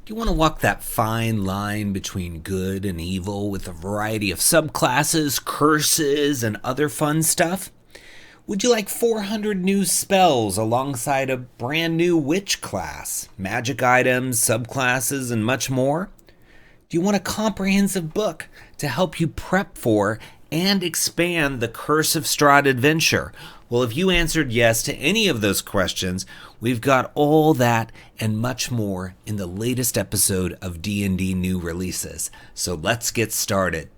Do you want to walk that fine line between good and evil with a variety of subclasses, curses, and other fun stuff? Would you like 400 new spells alongside a brand new witch class, magic items, subclasses, and much more? Do you want a comprehensive book to help you prep for and expand the Curse of Strahd adventure? Well, if you answered yes to any of those questions, we've got all that and much more in the latest episode of D&D New Releases. So let's get started.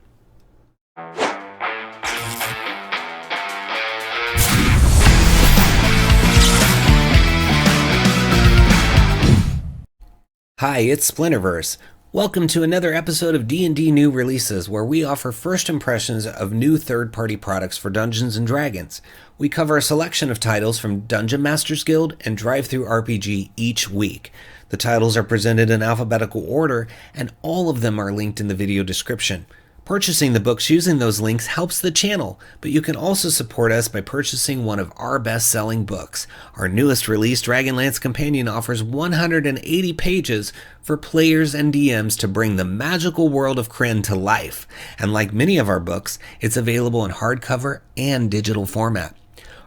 Hi, it's Splinterverse. Welcome to another episode of D&D New Releases, where we offer first impressions of new third-party products for Dungeons & Dragons. We cover a selection of titles from Dungeon Masters Guild and DriveThruRPG each week. The titles are presented in alphabetical order, and all of them are linked in the video description. Purchasing the books using those links helps the channel, but you can also support us by purchasing one of our best-selling books. Our newest release, Dragonlance Companion, offers 180 pages for players and DMs to bring the magical world of Krynn to life. And like many of our books, it's available in hardcover and digital format.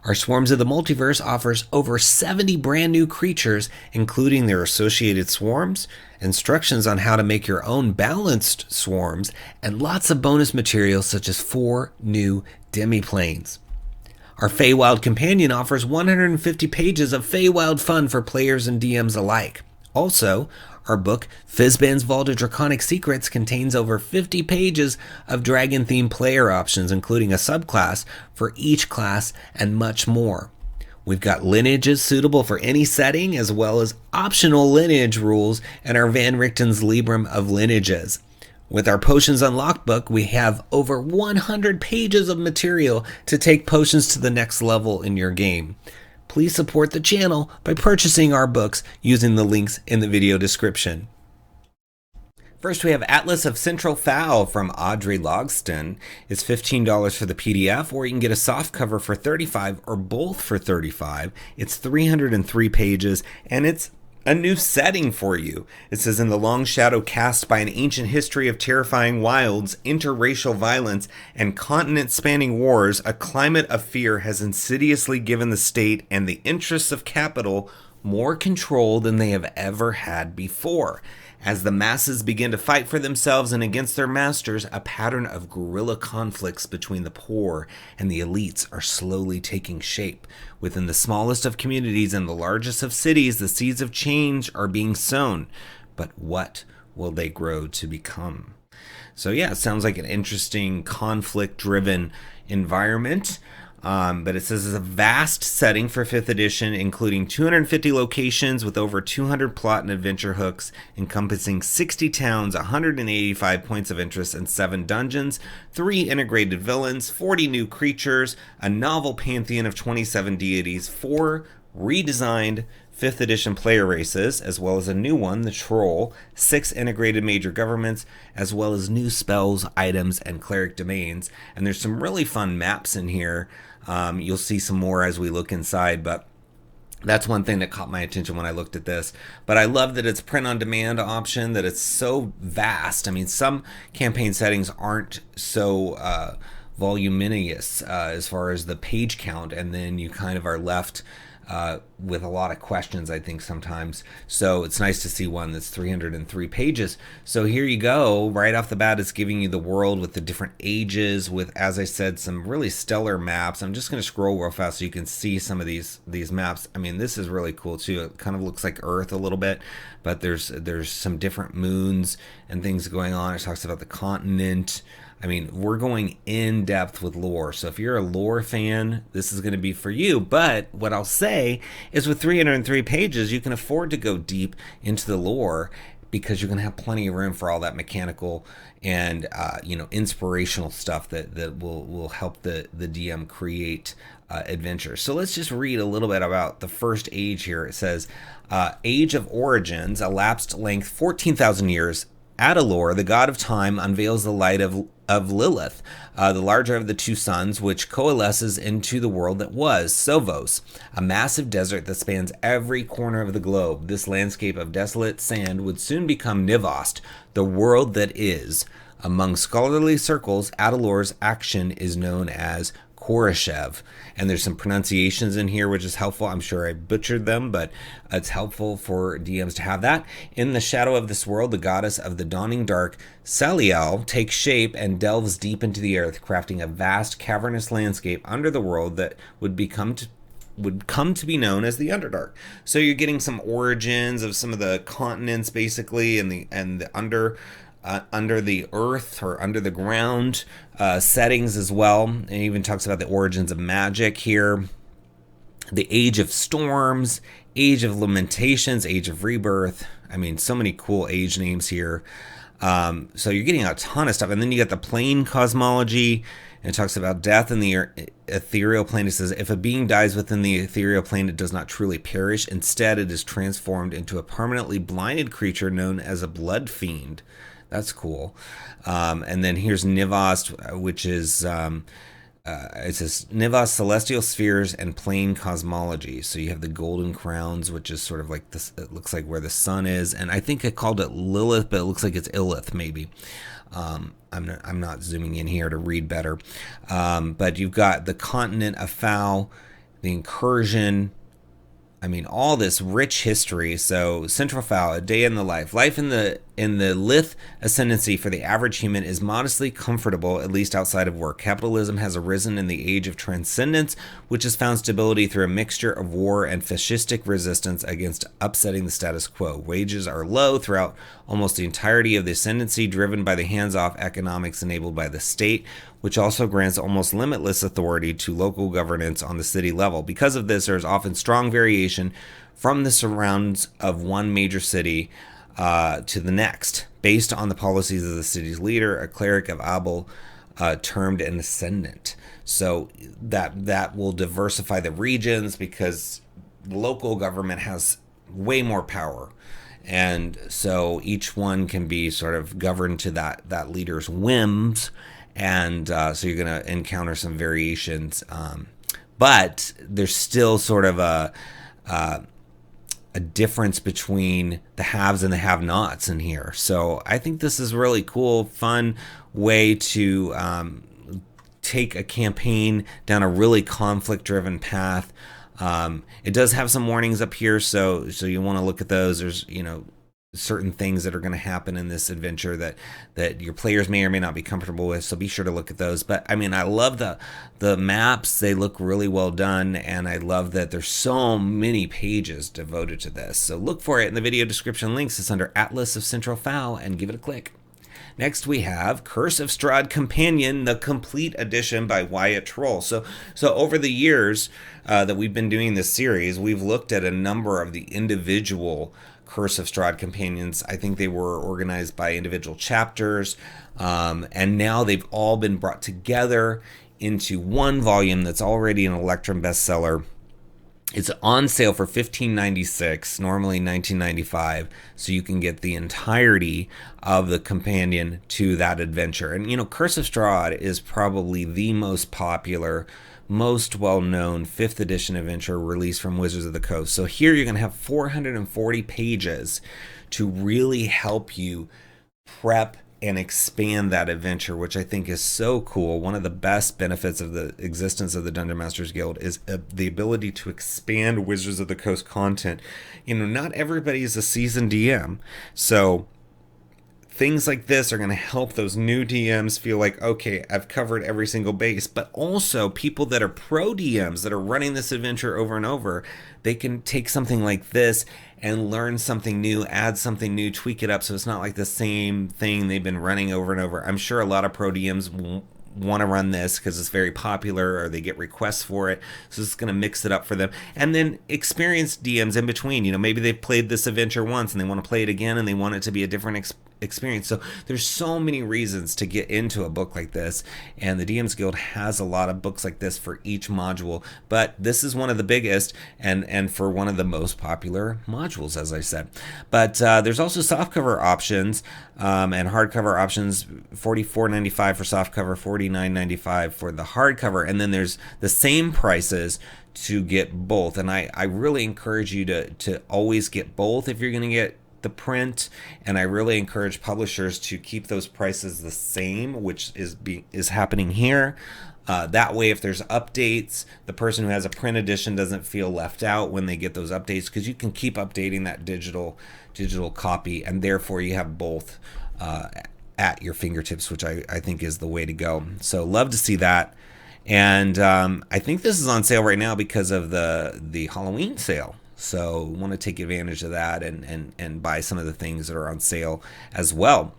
Our Swarms of the Multiverse offers over 70 brand new creatures, including their associated swarms, instructions on how to make your own balanced swarms, and lots of bonus materials such as 4 new demi-planes. Our Feywild Companion offers 150 pages of Feywild fun for players and DMs alike. Also, our book, Fizban's Vault of Draconic Secrets, contains over 50 pages of dragon-themed player options, including a subclass for each class and much more. We've got lineages suitable for any setting, as well as optional lineage rules in our Van Richten's Librum of Lineages. With our Potions Unlocked book, we have over 100 pages of material to take potions to the next level in your game. Please support the channel by purchasing our books using the links in the video description. First, we have Atlas of Central Fao from Audrey Logston. It's $15 for the PDF, or you can get a soft cover for $35 or both for $35. It's 303 pages, and it's a new setting for you. It says, in the long shadow cast by an ancient history of terrifying wilds, interracial violence, and continent-spanning wars, a climate of fear has insidiously given the state and the interests of capital more control than they have ever had before. As the masses begin to fight for themselves and against their masters, a pattern of guerrilla conflicts between the poor and the elites are slowly taking shape. Within the smallest of communities and the largest of cities, the seeds of change are being sown. But what will they grow to become? So yeah, it sounds like an interesting conflict-driven environment. But it says it's a vast setting for 5th edition, including 250 locations with over 200 plot and adventure hooks, encompassing 60 towns, 185 points of interest, and 7 dungeons, 3 integrated villains, 40 new creatures, a novel pantheon of 27 deities, 4 redesigned 5th edition player races, as well as a new one, the Troll, 6 integrated major governments, as well as new spells, items, and cleric domains. And there's some really fun maps in here. You'll see some more as we look inside, but that's one thing that caught my attention when I looked at this. But I love that it's print on demand option, that it's so vast. I mean, some campaign settings aren't so voluminous as far as the page count, and then you kind of are left with a lot of questions, I think, sometimes. So it's nice to see one that's 303 pages. So here you go. Right off the bat, it's giving you the world with the different ages, with, as I said, some really stellar maps. I'm just going to scroll real fast so you can see some of these maps. I mean, this is really cool too. It kind of looks like Earth a little bit, but there's some different moons and things going on. It talks about the continent. I mean, we're going in depth with lore. So if you're a lore fan, this is going to be for you. But what I'll say is with 303 pages, you can afford to go deep into the lore because you're going to have plenty of room for all that mechanical and inspirational stuff that will help the DM create adventures. So let's just read a little bit about the first age here. It says, Age of Origins, elapsed length 14,000 years. Adalor, the god of time, unveils the light of Lilith, the larger of the two suns, which coalesces into the world that was Sovos, a massive desert that spans every corner of the globe. This landscape of desolate sand would soon become Nivost, the world that is. Among scholarly circles, Adalor's action is known as Khoreshchev, and there's some pronunciations in here which is helpful. I'm sure I butchered them, but it's helpful for DMs to have that. In the shadow of this world, the goddess of the dawning dark, Saliel, takes shape and delves deep into the earth, crafting a vast cavernous landscape under the world that would come to be known as the Underdark. So you're getting some origins of some of the continents, basically, and the under the earth or under the ground settings as well. And it even talks about the origins of magic here. The Age of Storms, Age of Lamentations, Age of Rebirth. I mean, so many cool age names here. So you're getting a ton of stuff. And then you got the plane cosmology. And it talks about death in the ethereal plane. It says, if a being dies within the ethereal plane, it does not truly perish. Instead, it is transformed into a permanently blinded creature known as a blood fiend. That's cool. And then here's Nivost, which is, it says Nivost, celestial spheres and plane cosmology. So you have the golden crowns, which is sort of like this, it looks like where the sun is. And I think I called it Lilith, but it looks like it's Illith, maybe. I'm not zooming in here to read better. But you've got the continent of Fao, the incursion. I mean, all this rich history. So Central Fao, a day in the life. Life in the Lith ascendancy for the average human is modestly comfortable, at least outside of work. Capitalism has arisen in the age of transcendence, which has found stability through a mixture of war and fascistic resistance against upsetting the status quo. Wages are low throughout almost the entirety of the ascendancy, driven by the hands-off economics enabled by the state, which also grants almost limitless authority to local governance on the city level. Because of this, there is often strong variation from the surrounds of one major city to the next, based on the policies of the city's leader, a cleric of Abel, termed an ascendant. So that will diversify the regions because the local government has way more power. And so each one can be sort of governed to that leader's whims. And so you're going to encounter some variations. But there's still sort of a difference between the haves and the have-nots in here. So I think this is really cool, fun way to take a campaign down a really conflict-driven path. It does have some warnings up here, so you want to look at those. There's, certain things that are going to happen in this adventure that your players may or may not be comfortable with, so be sure to look at those. But I mean, I love the maps. They look really well done, and I love that there's so many pages devoted to this. So look for it in the video description links. It's under Atlas of Central Fao, and give it a click. Next, we have Curse of Strahd Companion, the complete edition by Wyatt Troll. So over the years that we've been doing this series, we've looked at a number of the individual Curse of Strahd Companions. I think they were organized by individual chapters, and now they've all been brought together into one volume that's already an Electrum bestseller. It's on sale for $15.96, normally $19.95, so you can get the entirety of the companion to that adventure. And Curse of Strahd is probably the most popular, most well-known 5th edition adventure released from Wizards of the Coast. So here you're going to have 440 pages to really help you prep and expand that adventure, which I think is so cool. One of the best benefits of the existence of the Dungeon Masters Guild is the ability to expand Wizards of the Coast content. Not everybody is a seasoned DM, so things like this are going to help those new DMs feel like, okay, I've covered every single base. But also people that are pro DMs that are running this adventure over and over, they can take something like this and learn something new, add something new, tweak it up so it's not like the same thing they've been running over and over. I'm sure a lot of pro DMs want to run this because it's very popular or they get requests for it, so it's going to mix it up for them. And then experienced DMs in between, maybe they've played this adventure once and they want to play it again and they want it to be a different experience. So there's so many reasons to get into a book like this, and the DMs Guild has a lot of books like this for each module, but this is one of the biggest and for one of the most popular modules, as I said. But there's also softcover options and hardcover options, $44.95 for softcover, $49.95 for the hardcover, and then there's the same prices to get both. And I really encourage you to always get both if you're going to get the print, and I really encourage publishers to keep those prices the same, which is happening here. That way, if there's updates, the person who has a print edition doesn't feel left out when they get those updates, because you can keep updating that digital copy, and therefore you have both at your fingertips, which I think is the way to go. So love to see that. And I think this is on sale right now because of the Halloween sale. So want to take advantage of that and buy some of the things that are on sale as well.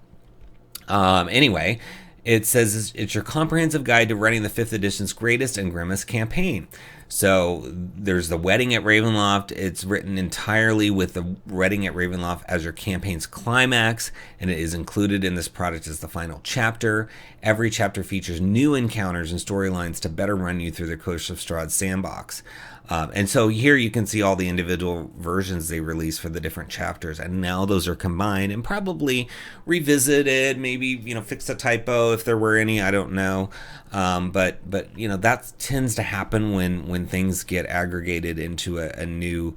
Anyway, it says it's your comprehensive guide to running the 5th edition's greatest and grimmest campaign. So there's the Wedding at Ravenloft. It's written entirely with the Wedding at Ravenloft as your campaign's climax, and it is included in this product as the final chapter. Every chapter features new encounters and storylines to better run you through the Curse of Strahd sandbox. And so here you can see all the individual versions they released for the different chapters, and now those are combined and probably revisited, maybe, fix a typo if there were any, I don't know. But that tends to happen when things get aggregated into a new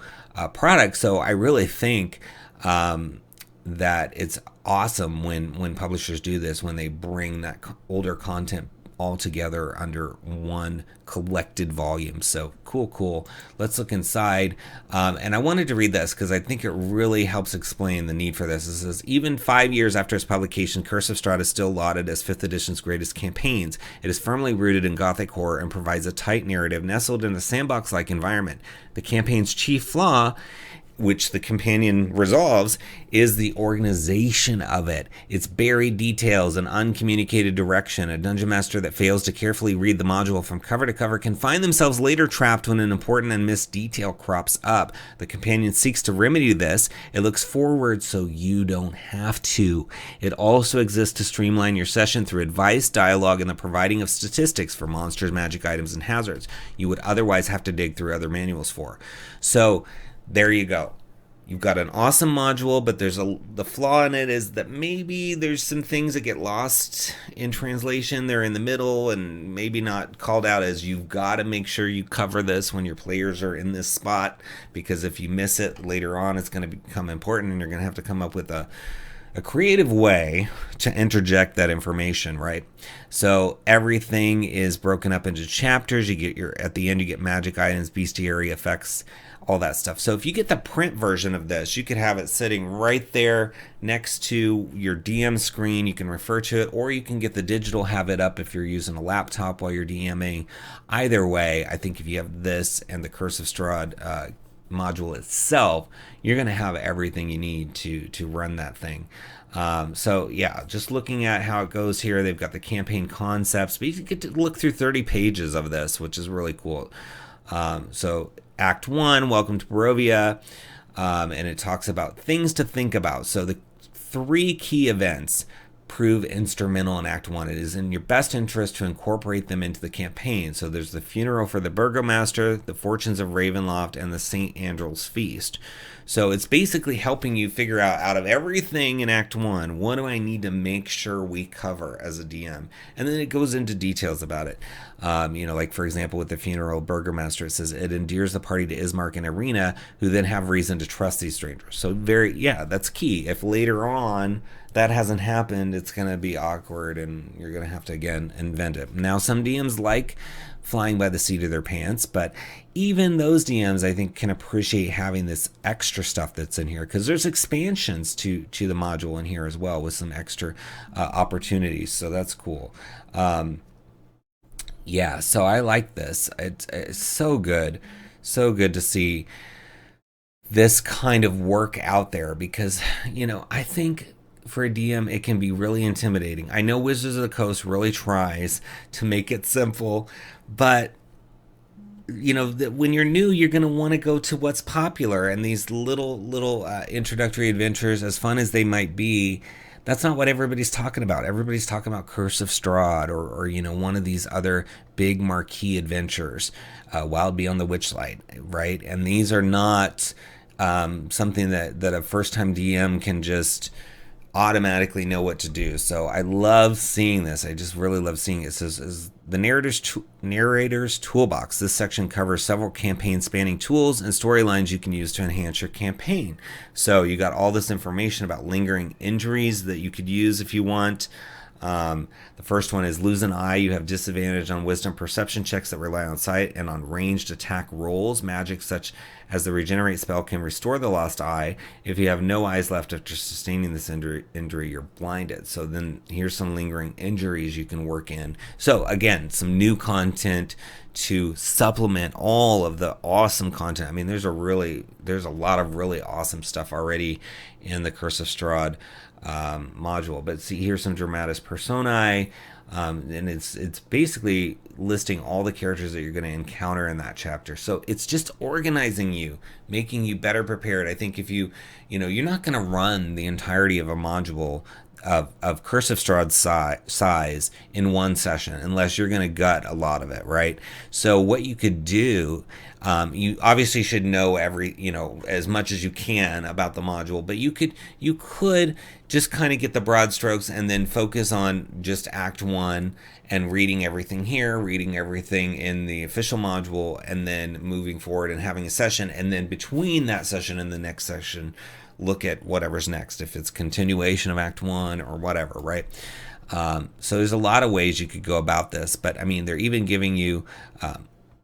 product. So I really think that it's awesome when publishers do this, when they bring that older content all together under one collected volume. So cool. Let's look inside. And I wanted to read this because I think it really helps explain the need for this. It says, even 5 years after its publication, Curse of Strahd is still lauded as 5th edition's greatest campaigns. It is firmly rooted in Gothic horror and provides a tight narrative nestled in a sandbox-like environment. The campaign's chief flaw, which the companion resolves, is the organization of it. Its buried details and uncommunicated direction. A dungeon master that fails to carefully read the module from cover to cover can find themselves later trapped when an important and missed detail crops up. The companion seeks to remedy this. It looks forward so you don't have to. It also exists to streamline your session through advice, dialogue, and the providing of statistics for monsters, magic items, and hazards you would otherwise have to dig through other manuals for. So there you go. You've got an awesome module, but the flaw in it is that maybe there's some things that get lost in translation. They're in the middle and maybe not called out as you've got to make sure you cover this when your players are in this spot, because if you miss it later on, it's going to become important and you're going to have to come up with a creative way to interject that information, right? So everything is broken up into chapters. You get at the end, you get magic items, bestiary effects, all that stuff. So if you get the print version of this, you could have it sitting right there next to your DM screen. You can refer to it, or you can get the digital, have it up if you're using a laptop while you're DMing. Either way, I think if you have this and the Curse of Strahd module itself, you're going to have everything you need to run that thing. So yeah, just looking at how it goes here, they've got the campaign concepts, but you get to look through 30 pages of this, which is really cool. So Act 1, Welcome to Barovia, and it talks about things to think about. So the 3 key events prove instrumental in Act 1. It is in your best interest to incorporate them into the campaign. So there's the funeral for the burgomaster, the fortunes of Ravenloft, and the St. Andrew's feast. So it's basically helping you figure out of everything in Act 1, what do I need to make sure we cover as a DM? And then it goes into details about it. Like for example, with the funeral burgomaster, it says it endears the party to Ismark and Irina, who then have reason to trust these strangers. So that's key. If later on that hasn't happened, it's going to be awkward and you're going to have to, again, invent it. Now, some DMs like flying by the seat of their pants, but even those DMs, I think, can appreciate having this extra stuff that's in here, because there's expansions to the module in here as well with some extra opportunities. So that's cool. So I like this. It's so good to see this kind of work out there, because I think for a DM it can be really intimidating. I know Wizards of the Coast really tries to make it simple, but when you're new, you're going to want to go to what's popular, and these little introductory adventures, as fun as they might be, That's not what everybody's talking about. Everybody's talking about Curse of Strahd, or you know, one of these other big marquee adventures, Wild Beyond the Witchlight, right? And these are not something that a first-time DM can just automatically know what to do. So I love seeing this. I just really love seeing it. It says the narrator's toolbox. This section covers several campaign spanning tools and storylines you can use to enhance your campaign. So you got all this information about lingering injuries that you could use if you want. The first one is lose an eye. You have disadvantage on wisdom perception checks that rely on sight and on ranged attack rolls. Magic such as the regenerate spell can restore the lost eye. If you have no eyes left after sustaining this injury, you're blinded. So then here's some lingering injuries you can work in. So again, some new content to supplement all of the awesome content. I mean, there's a lot of really awesome stuff already in the Curse of Strahd module. But see, here's some dramatis personae, and it's basically listing all the characters that you're going to encounter in that chapter. So it's just organizing you, making you better prepared. I think if you're not going to run the entirety of a module of Curse of Strahd size in one session unless you're going to gut a lot of it, right? So what you could do, you obviously should know as much as you can about the module, but you could just kind of get the broad strokes and then focus on just Act 1 and reading everything here, reading everything in the official module, and then moving forward and having a session, and then between that session and the next session, look at whatever's next, if it's continuation of Act 1 or whatever, right? So there's a lot of ways you could go about this, but I mean, they're even giving you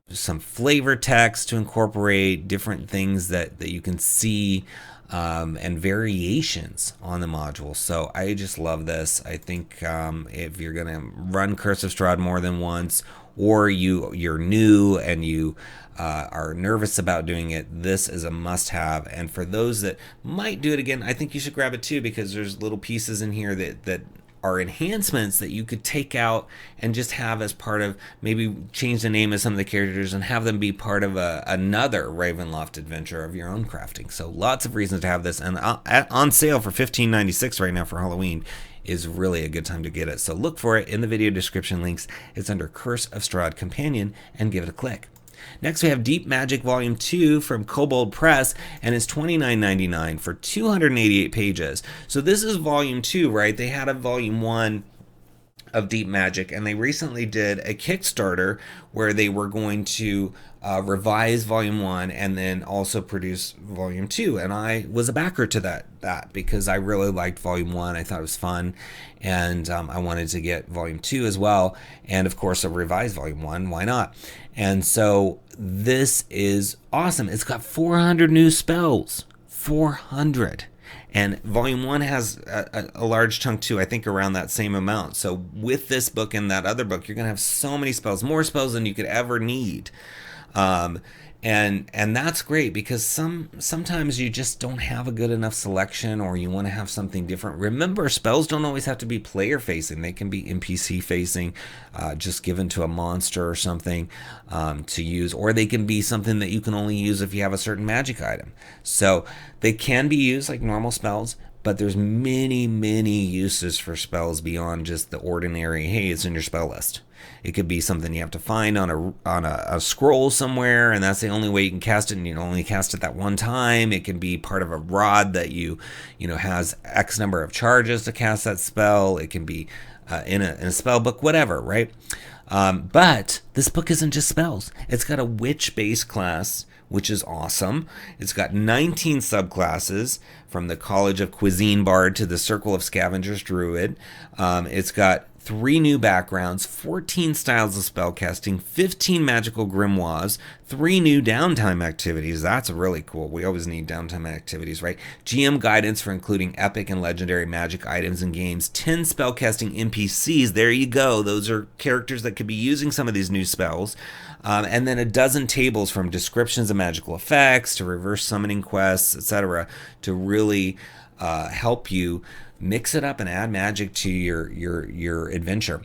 some flavor text to incorporate different things that you can see, and variations on the module. So I just love this. I think if you're going to run Curse of Strahd more than once, or you're new and you are nervous about doing it, this is a must-have. And for those that might do it again, I think you should grab it too, because there's little pieces in here that are enhancements that you could take out and just have as part of, maybe change the name of some of the characters and have them be part of another Ravenloft adventure of your own crafting. So lots of reasons to have this, and on sale for $15.96 right now for Halloween is really a good time to get it. So look for it in the video description links. It's under Curse of Strahd Companion, and give it a click. Next, we have Deep Magic Volume 2 from Kobold Press, and it's $29.99 for 288 pages. So this is Volume 2, right? They had a Volume 1 of Deep Magic, and they recently did a Kickstarter where they were going to revise Volume 1 and then also produce Volume 2. And I was a backer to that because I really liked Volume 1. I thought it was fun, and I wanted to get Volume 2 as well. And of course, a revised Volume 1, why not? And so this is awesome. It's got 400 new spells. 400. And Volume 1 has a large chunk too, I think around that same amount. So with this book and that other book, you're going to have so many spells, more spells than you could ever need. And that's great, because sometimes you just don't have a good enough selection, or you want to have something different. Remember, spells don't always have to be player facing. They can be NPC facing, just given to a monster or something to use, or they can be something that you can only use if you have a certain magic item. So they can be used like normal spells, but there's many, many uses for spells beyond just the ordinary, hey, it's in your spell list. It could be something you have to find on a scroll somewhere, and that's the only way you can cast it, and you only cast it that one time. It can be part of a rod that you has X number of charges to cast that spell. It can be in a spell book, whatever, right? But this book isn't just spells. It's got a witch-based class, which is awesome. It's got 19 subclasses, from the College of Cuisine Bard to the Circle of Scavengers Druid. It's got 3 new backgrounds, 14 styles of spellcasting, 15 magical grimoires, 3 new downtime activities. That's really cool. We always need downtime activities, right? GM guidance for including epic and legendary magic items and games, 10 spellcasting NPCs. There you go. Those are characters that could be using some of these new spells. And then a dozen tables, from descriptions of magical effects to reverse summoning quests, etc., to really help you mix it up and add magic to your adventure.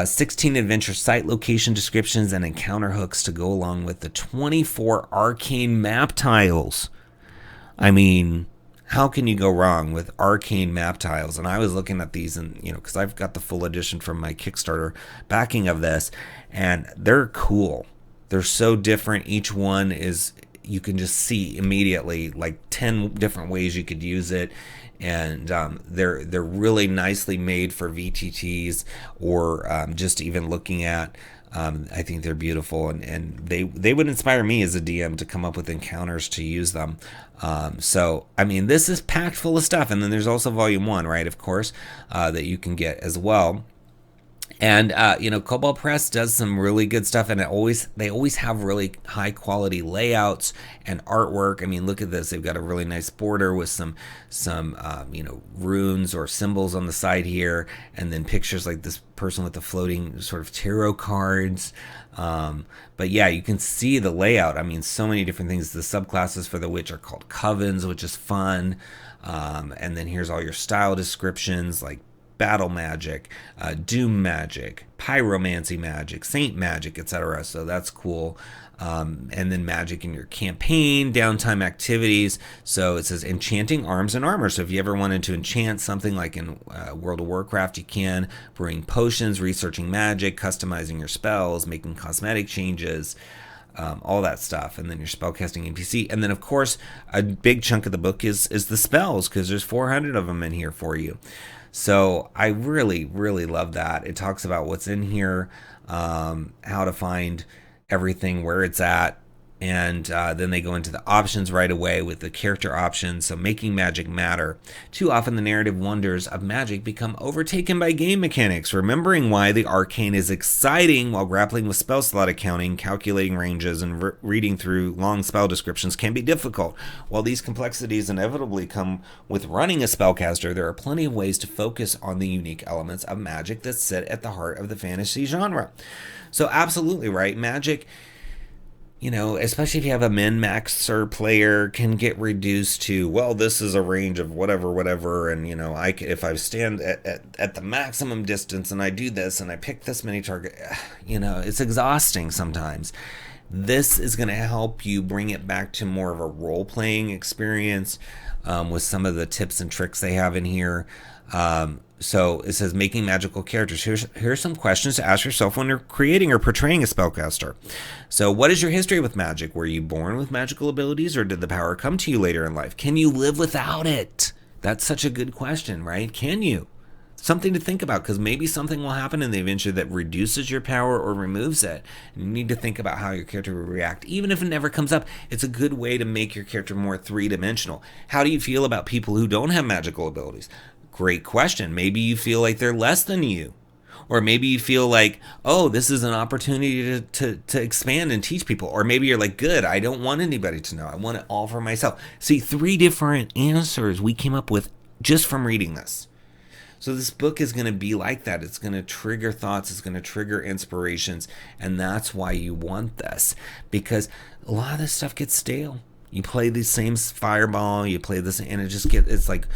16 adventure site location descriptions and encounter hooks to go along with the 24 arcane map tiles. I mean, how can you go wrong with arcane map tiles? And I was looking at these, and because I've got the full edition from my Kickstarter backing of this, and they're cool. They're so different. Each one is, you can just see immediately like 10 different ways you could use it. And they're really nicely made for VTTs, or just even looking at. I think they're beautiful, and they would inspire me as a DM to come up with encounters to use them. So, I mean, this is packed full of stuff. And then there's also Volume 1, right, of course, that you can get as well. And, Cobalt Press does some really good stuff, and they always have really high quality layouts and artwork. I mean, look at this. They've got a really nice border with some runes or symbols on the side here, and then pictures like this person with the floating sort of tarot cards. But yeah, you can see the layout. I mean, so many different things. The subclasses for the witch are called covens, which is fun. And then here's all your style descriptions, like battle magic, doom magic, pyromancy magic, saint magic, etc. So that's cool. And then magic in your campaign, downtime activities. So it says enchanting arms and armor. So if you ever wanted to enchant something like in World of Warcraft, you can. Brewing potions, researching magic, customizing your spells, making cosmetic changes, all that stuff. And then your spellcasting NPC. And then, of course, a big chunk of the book is the spells, because there's 400 of them in here for you. So I really, really love that. It talks about what's in here, how to find everything, where it's at, and then they go into the options right away with the character options. So making magic matter. Too often the narrative wonders of magic become overtaken by game mechanics. Remembering why the arcane is exciting while grappling with spell slot accounting, calculating ranges, and reading through long spell descriptions can be difficult. While these complexities inevitably come with running a spellcaster, there are plenty of ways to focus on the unique elements of magic that sit at the heart of the fantasy genre. So absolutely right. Magic, especially if you have a min-maxer player, can get reduced to, well, this is a range of whatever, and, if I stand at the maximum distance and I do this and I pick this many target, it's exhausting sometimes. This is going to help you bring it back to more of a role-playing experience with some of the tips and tricks they have in here. So it says making magical characters. Here's some questions to ask yourself when you're creating or portraying a spellcaster. So what is your history with magic? Were you born with magical abilities, or did the power come to you later in life? Can you live without it? That's such a good question, right? Can you? Something to think about, because maybe something will happen in the adventure that reduces your power or removes it. And you need to think about how your character will react. Even if it never comes up, it's a good way to make your character more three-dimensional. How do you feel about people who don't have magical abilities? Great question. Maybe you feel like they're less than you. Or maybe you feel like, oh, this is an opportunity to expand and teach people. Or maybe you're like, good, I don't want anybody to know. I want it all for myself. See, 3 different answers we came up with just from reading this. So this book is going to be like that. It's going to trigger thoughts. It's going to trigger inspirations. And that's why you want this. Because a lot of this stuff gets stale. You play the same Fireball. You play this, and it's like,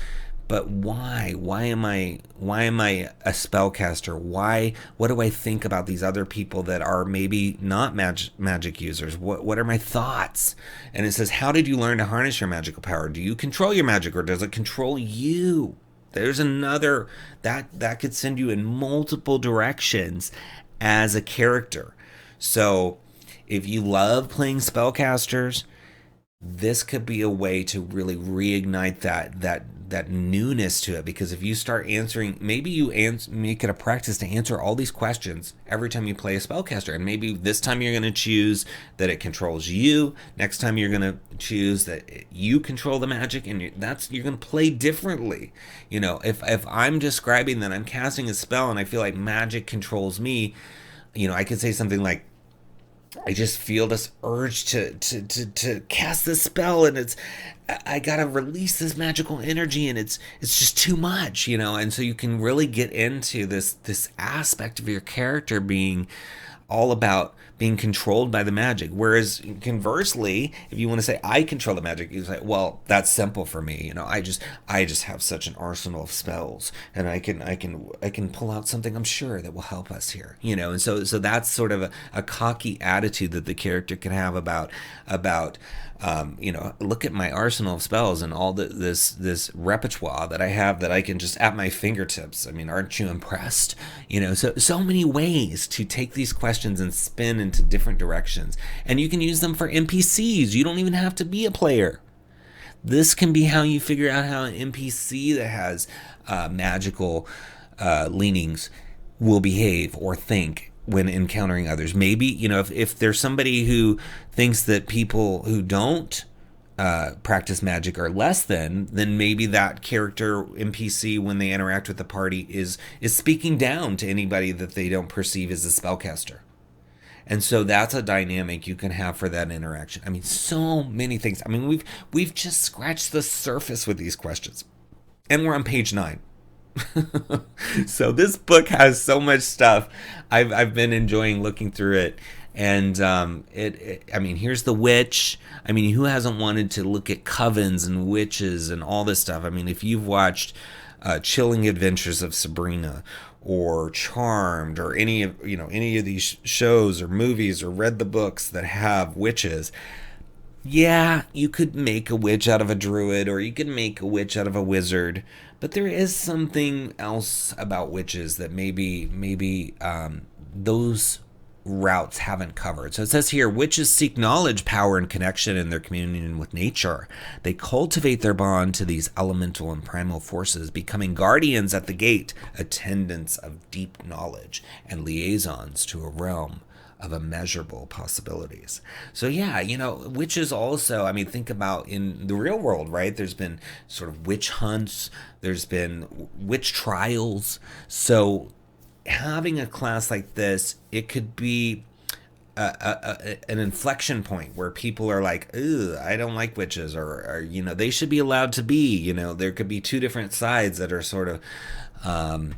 but why? Why am I a spellcaster? What do I think about these other people that are maybe not magic users? What are my thoughts? And it says, how did you learn to harness your magical power? Do you control your magic, or does it control you? There's another that could send you in multiple directions as a character. So if you love playing spellcasters, this could be a way to really reignite that newness to it. Because if you start answering, maybe you make it a practice to answer all these questions every time you play a spellcaster. And maybe this time you're going to choose that it controls you. Next time you're going to choose that you control the magic, and you're going to play differently. If I'm describing that I'm casting a spell and I feel like magic controls me, I could say something like, I just feel this urge to cast this spell, and I gotta release this magical energy, and it's just too much, and so you can really get into this aspect of your character being all about being controlled by the magic. Whereas conversely, if you want to say I control the magic, you say, well, that's simple for me. I just have such an arsenal of spells, and I can pull out something I'm sure that will help us here. And so that's sort of a cocky attitude that the character can have about look at my arsenal of spells and all this repertoire that I have that I can just at my fingertips. I mean, aren't you impressed? So many ways to take these questions and spin into different directions. And you can use them for NPCs. You don't even have to be a player. This can be how you figure out how an NPC that has magical leanings will behave or think when encountering others. Maybe, if there's somebody who thinks that people who don't practice magic are less than, then maybe that character NPC, when they interact with the party, is speaking down to anybody that they don't perceive as a spellcaster. And so that's a dynamic you can have for that interaction. I mean, so many things. I mean, we've just scratched the surface with these questions. And we're on page 9. So this book has so much stuff. I've been enjoying looking through it. And I mean, here's the witch. I mean, who hasn't wanted to look at covens and witches and all this stuff? I mean, if you've watched Chilling Adventures of Sabrina or Charmed or any of these shows or movies or read the books that have witches, yeah, you could make a witch out of a druid or you could make a witch out of a wizard, but there is something else about witches that maybe those routes haven't covered. So it says here, witches seek knowledge, power, and connection in their communion with nature. They cultivate their bond to these elemental and primal forces, becoming guardians at the gate, attendants of deep knowledge, and liaisons to a realm of immeasurable possibilities. So yeah, witches also, I mean, think about in the real world, right? There's been sort of witch hunts, there's been witch trials. So having a class like this, it could be an inflection point where people are like, "Ugh, I don't like witches," or they should be allowed to be. There could be two different sides that are sort of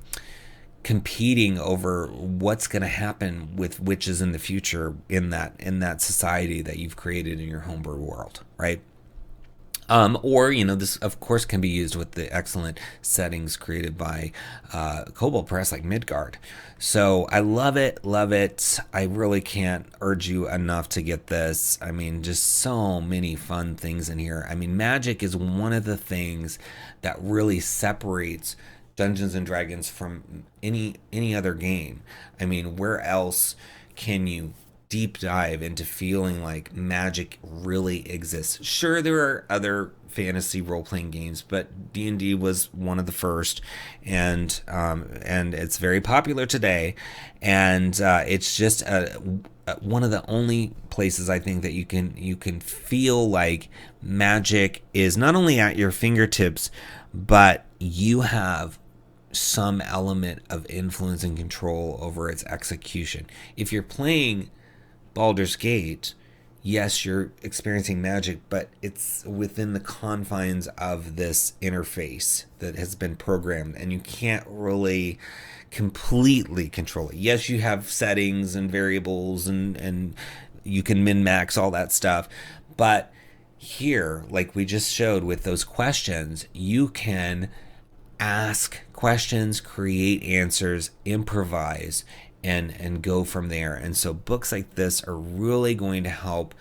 competing over what's going to happen with witches in the future in that society that you've created in your homebrew world, right? Or, this, of course, can be used with the excellent settings created by Kobold Press like Midgard. So I love it. I really can't urge you enough to get this. I mean, just so many fun things in here. I mean, magic is one of the things that really separates Dungeons and Dragons from any other game. I mean, where else can you deep dive into feeling like magic really exists? Sure, there are other fantasy role-playing games, but D&D was one of the first, and it's very popular today, and it's just one of the only places I think that you can feel like magic is not only at your fingertips, but you have some element of influence and control over its execution. If you're playing Baldur's Gate, yes, you're experiencing magic, but it's within the confines of this interface that has been programmed, and you can't really completely control it. Yes, you have settings and variables, and you can min-max all that stuff, but here, like we just showed with those questions, you can ask questions, create answers, improvise, and go from there. And so books like this are really going to help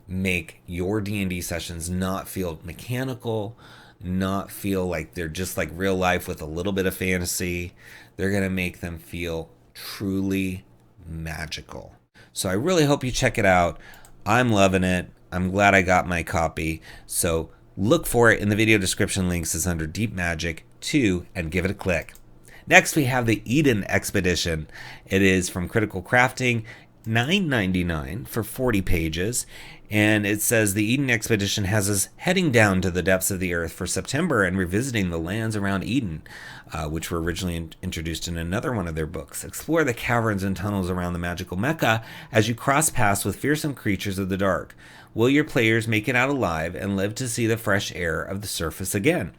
make your D&D sessions not feel mechanical, not feel like they're just like real life with a little bit of fantasy. They're going to make them feel truly magical. So I really hope you check it out. I'm loving it. I'm glad I got my copy. So look for it in the video description. Links is under Deep Magic 2 and give it a click. Next, we have the Edyn Expedition. It is from Critical Crafting, $9.99 for 40 pages. And it says the Edyn Expedition has us heading down to the depths of the earth for September and revisiting the lands around Eden, which were originally introduced in another one of their books. Explore the caverns and tunnels around the magical Mecca as you cross paths with fearsome creatures of the dark. Will your players make it out alive and live to see the fresh air of the surface again?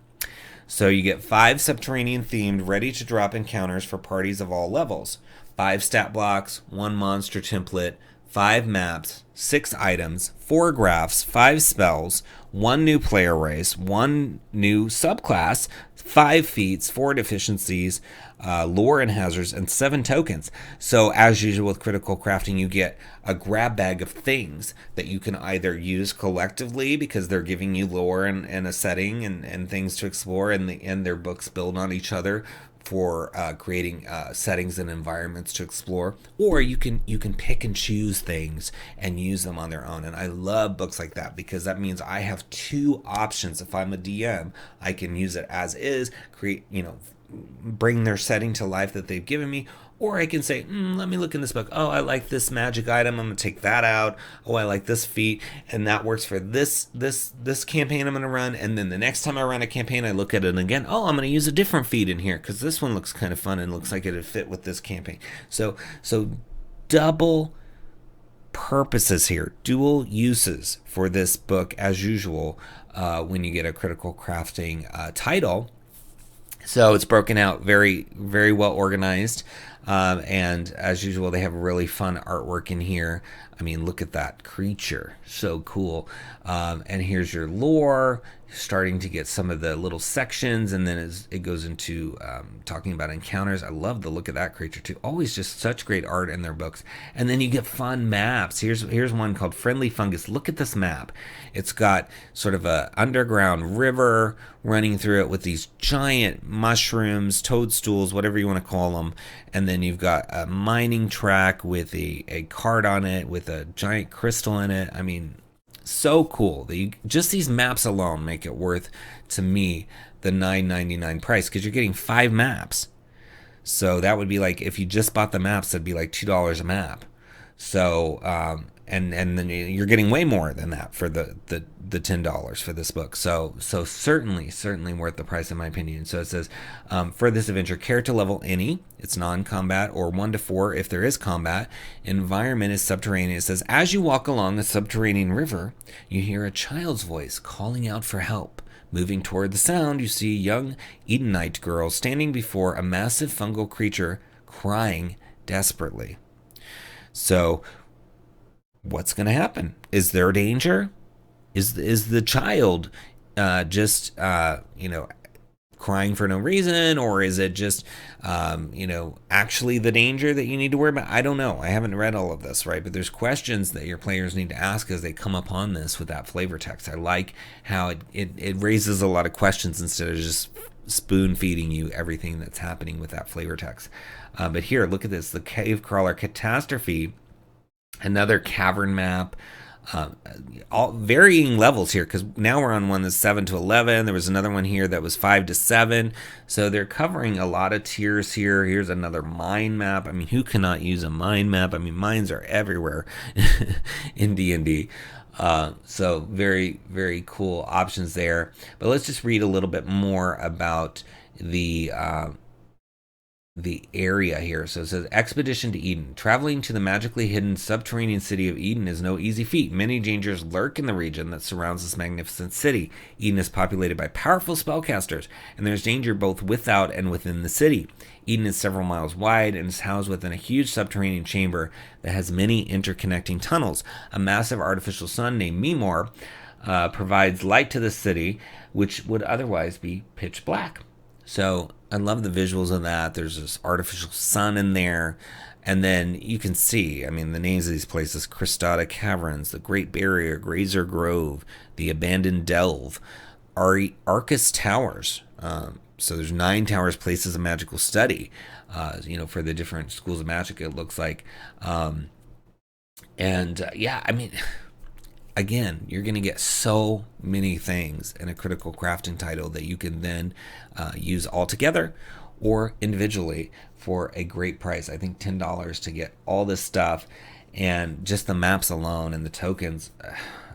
So you get 5 subterranean themed ready to drop encounters for parties of all levels, 5 stat blocks, 1 monster template, 5 maps, 6 items, 4 graphs, 5 spells, 1 new player race, 1 new subclass, 5 feats, 4 deficiencies, lore and hazards, and 7 tokens. So as usual with critical crafting, you get a grab bag of things that you can either use collectively because they're giving you lore and a setting and things to explore, and their books build on each other for creating settings and environments to explore, or you can pick and choose things and use them on their own. And I love books like that because that means I have 2 options. If I'm a DM, I can use it as is, create, bring their setting to life that they've given me, or I can say, let me look in this book. Oh, I like this magic item. I'm going to take that out. Oh, I like this feat, and that works for this campaign I'm going to run. And then the next time I run a campaign, I look at it again. Oh, I'm going to use a different feat in here because this one looks kind of fun and looks like it'd fit with this campaign. So double purposes here, dual uses for this book as usual when you get a critical crafting title. So it's broken out very, very well organized. And as usual, they have really fun artwork in here. I mean, look at that creature. So cool. And here's your lore, starting to get some of the little sections. And then it goes into talking about encounters. I love the look of that creature too. Always just such great art in their books. And then you get fun maps. Here's one called Friendly Fungus. Look at this map. It's got sort of a underground river running through it with these giant mushrooms, toadstools, whatever you want to call them. And then you've got a mining track with a card on it with a giant crystal in it. I mean, so cool. Just these maps alone make it worth, to me, the $9.99 price because you're getting 5 maps. So that would be like, if you just bought the maps, that'd be like $2 a map. So and then you're getting way more than that for the $10 for this book. So certainly worth the price in my opinion. So it says, for this adventure, character level any, it's non-combat, or 1 to 4 if there is combat. Environment is subterranean. It says, as you walk along a subterranean river, you hear a child's voice calling out for help. Moving toward the sound, you see a young Edynite girl standing before a massive fungal creature crying desperately. So what's going to happen? Is there danger? Is the child just crying for no reason, or is it just actually the danger that you need to worry about? I don't know. I haven't read all of this, right? But there's questions that your players need to ask as they come upon this with that flavor text. I like how it raises a lot of questions instead of just spoon feeding you everything that's happening with that flavor text. But here, look at this, the Cave Crawler Catastrophe. Another cavern map, all varying levels here, because now we're on one that's 7 to 11. There was another one here that was 5 to 7. So they're covering a lot of tiers here. Here's another mine map. I mean, who cannot use a mine map? I mean, mines are everywhere in D&D. So very, very cool options there. But let's just read a little bit more about the area here. So it says, Expedition to Eden. Traveling to the magically hidden subterranean city of Eden is no easy feat. Many dangers lurk in the region that surrounds this magnificent city. Eden is populated by powerful spellcasters, and there's danger both without and within the city. Eden is several miles wide and is housed within a huge subterranean chamber that has many interconnecting tunnels. A massive artificial sun named Mimor provides light to the city, which would otherwise be pitch black. So I love the visuals of that. There's this artificial sun in there. And then you can see, I mean, the names of these places: Cristata Caverns, the Great Barrier, Grazer Grove, the Abandoned Delve, Arcus Towers. So there's 9 towers, places of magical study, for the different schools of magic, it looks like. Yeah, I mean, again, you're going to get so many things in a critical crafting title that you can then use all together or individually for a great price. I think $10 to get all this stuff, and just the maps alone and the tokens.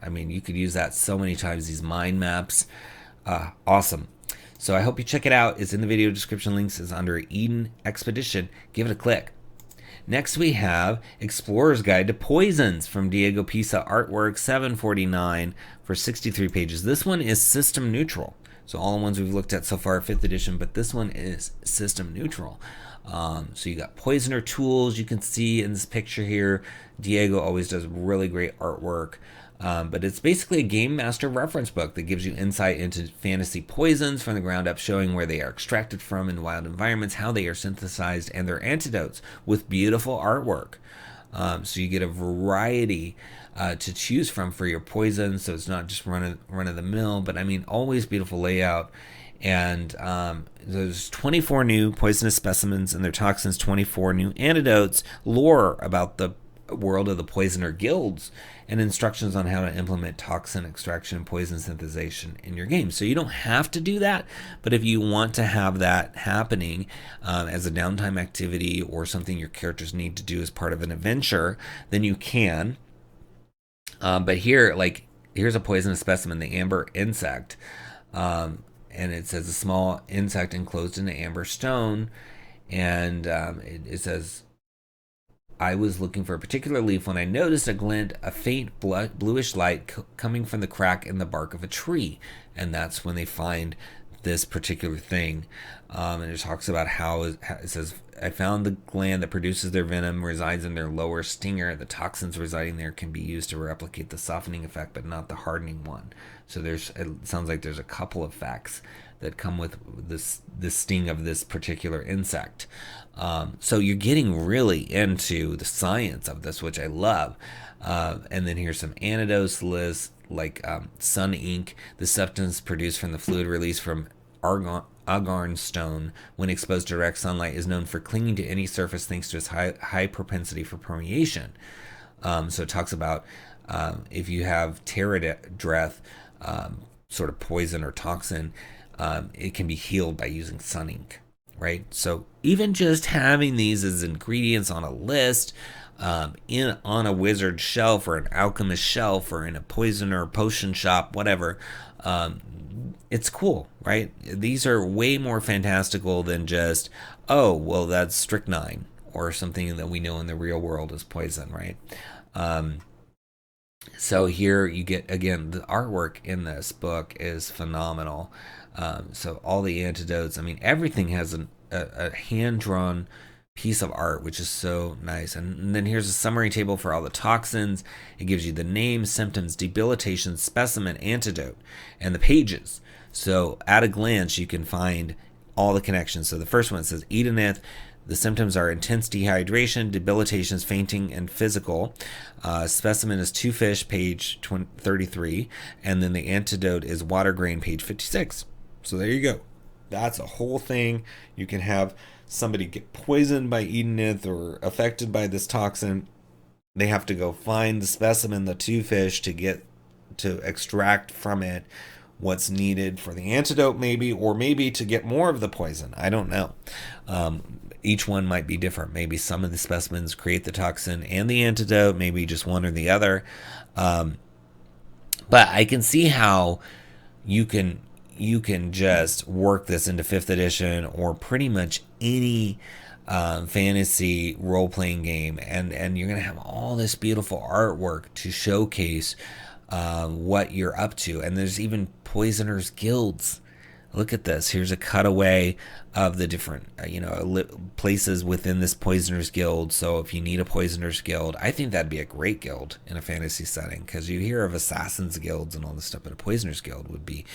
I mean, you could use that so many times, these mind maps. Awesome. So I hope you check it out. It's in the video description. Links is under Edyn Expedition. Give it a click. Next we have Explorer's Guide to Poisons from Diego Pisa, artwork $7.49 for 63 pages. This one is system neutral. So all the ones we've looked at so far are 5th edition, but this one is system neutral. So you got poisoner tools you can see in this picture here. Diego always does really great artwork. But it's basically a game master reference book that gives you insight into fantasy poisons from the ground up, showing where they are extracted from in wild environments, how they are synthesized, and their antidotes with beautiful artwork. So you get a variety to choose from for your poison. So it's not just run of the mill, but I mean, always beautiful layout. And there's 24 new poisonous specimens and their toxins, 24 new antidotes, lore about the world of the poisoner guilds, and instructions on how to implement toxin extraction and poison synthesization in your game. So you don't have to do that, but if you want to have that happening as a downtime activity or something your characters need to do as part of an adventure, then you can. But here, like, here's a poisonous specimen, the amber insect. And it says a small insect enclosed in an amber stone. And it says, I was looking for a particular leaf when I noticed a glint, a faint bluish light coming from the crack in the bark of a tree. And that's when they find this particular thing. And it talks about how it says, I found the gland that produces their venom resides in their lower stinger. The toxins residing there can be used to replicate the softening effect, but not the hardening one. So it sounds like there's a couple of facts that come with the sting of this particular insect. So you're getting really into the science of this, which I love. And then here's some antidotes list, like sun ink, the substance produced from the fluid released from argon stone when exposed to direct sunlight is known for clinging to any surface thanks to its high propensity for permeation. So it talks about if you have pterodreth, sort of poison or toxin, it can be healed by using sun ink, right? So even just having these as ingredients on a list, on a wizard shelf or an alchemist shelf or in a poison or potion shop, whatever, it's cool, right? These are way more fantastical than just, oh, well, that's strychnine or something that we know in the real world is poison, right? So here you get, again, the artwork in this book is phenomenal. So all the antidotes, I mean, everything has a hand-drawn piece of art, which is so nice. And then here's a summary table for all the toxins. It gives you the name, symptoms, debilitation, specimen, antidote, and the pages. So at a glance, you can find all the connections. So the first one says Edyn. The symptoms are intense dehydration, debilitations, fainting, and physical. Specimen is 2 fish, page 33. And then the antidote is water grain, page 56. So there you go. That's a whole thing. You can have somebody get poisoned by Edyn or affected by this toxin. They have to go find the specimen, the 2 fish, to extract from it what's needed for the antidote, maybe, or maybe to get more of the poison. I don't know. Each one might be different. Maybe some of the specimens create the toxin and the antidote, maybe just one or the other. But I can see how you can just work this into 5th edition or pretty much any fantasy role-playing game, and you're going to have all this beautiful artwork to showcase what you're up to. And there's even poisoners guilds. Look at this. Here's a cutaway of the different places within this poisoners guild. So if you need a poisoners guild, I think that'd be a great guild in a fantasy setting, because you hear of assassins guilds and all this stuff, but a poisoners guild would be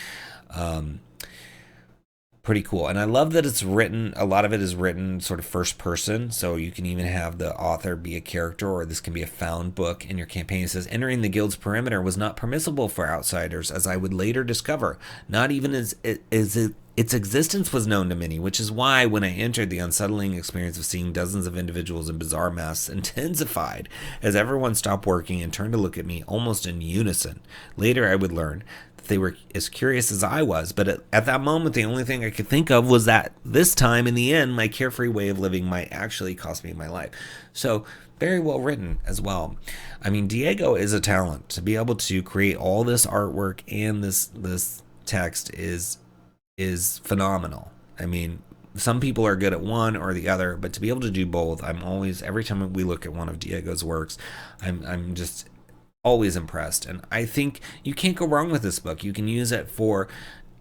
pretty cool. And I love that it's written, a lot of it is written sort of first person, so you can even have the author be a character, or this can be a found book in your campaign. It says, entering the guild's perimeter was not permissible for outsiders, as I would later discover. Not even as its existence was known to many, which is why when I entered, the unsettling experience of seeing dozens of individuals in bizarre masks intensified as everyone stopped working and turned to look at me almost in unison. Later I would learn they were as curious as I was, but at that moment, the only thing I could think of was that this time, in the end, my carefree way of living might actually cost me my life. So, very well written as well. I mean, Diego is a talent. To be able to create all this artwork and this text is phenomenal. I mean, some people are good at one or the other, but to be able to do both, I'm always, every time we look at one of Diego's works, I'm just always impressed. And I think you can't go wrong with this book. You can use it for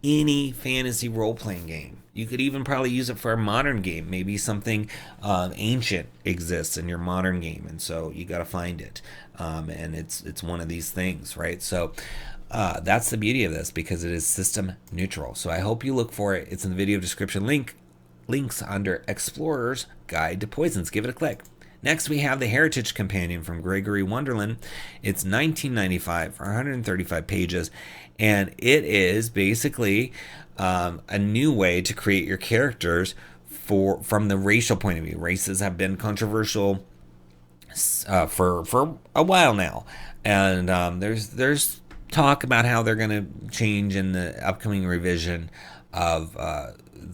any fantasy role-playing game. You could even probably use it for a modern game. Maybe something ancient exists in your modern game, and so you got to find it. And it's one of these things, right? So that's the beauty of this, because it is system neutral. So I hope you look for it. It's in the video description links under Explorer's Guide to Poisons. Give it a click. Next, we have the Heritage Companion from Gregory Wonderland. It's $19.95 for 135 pages, and it is basically a new way to create your characters from the racial point of view. Races have been controversial for a while now, and there's talk about how they're going to change in the upcoming revision of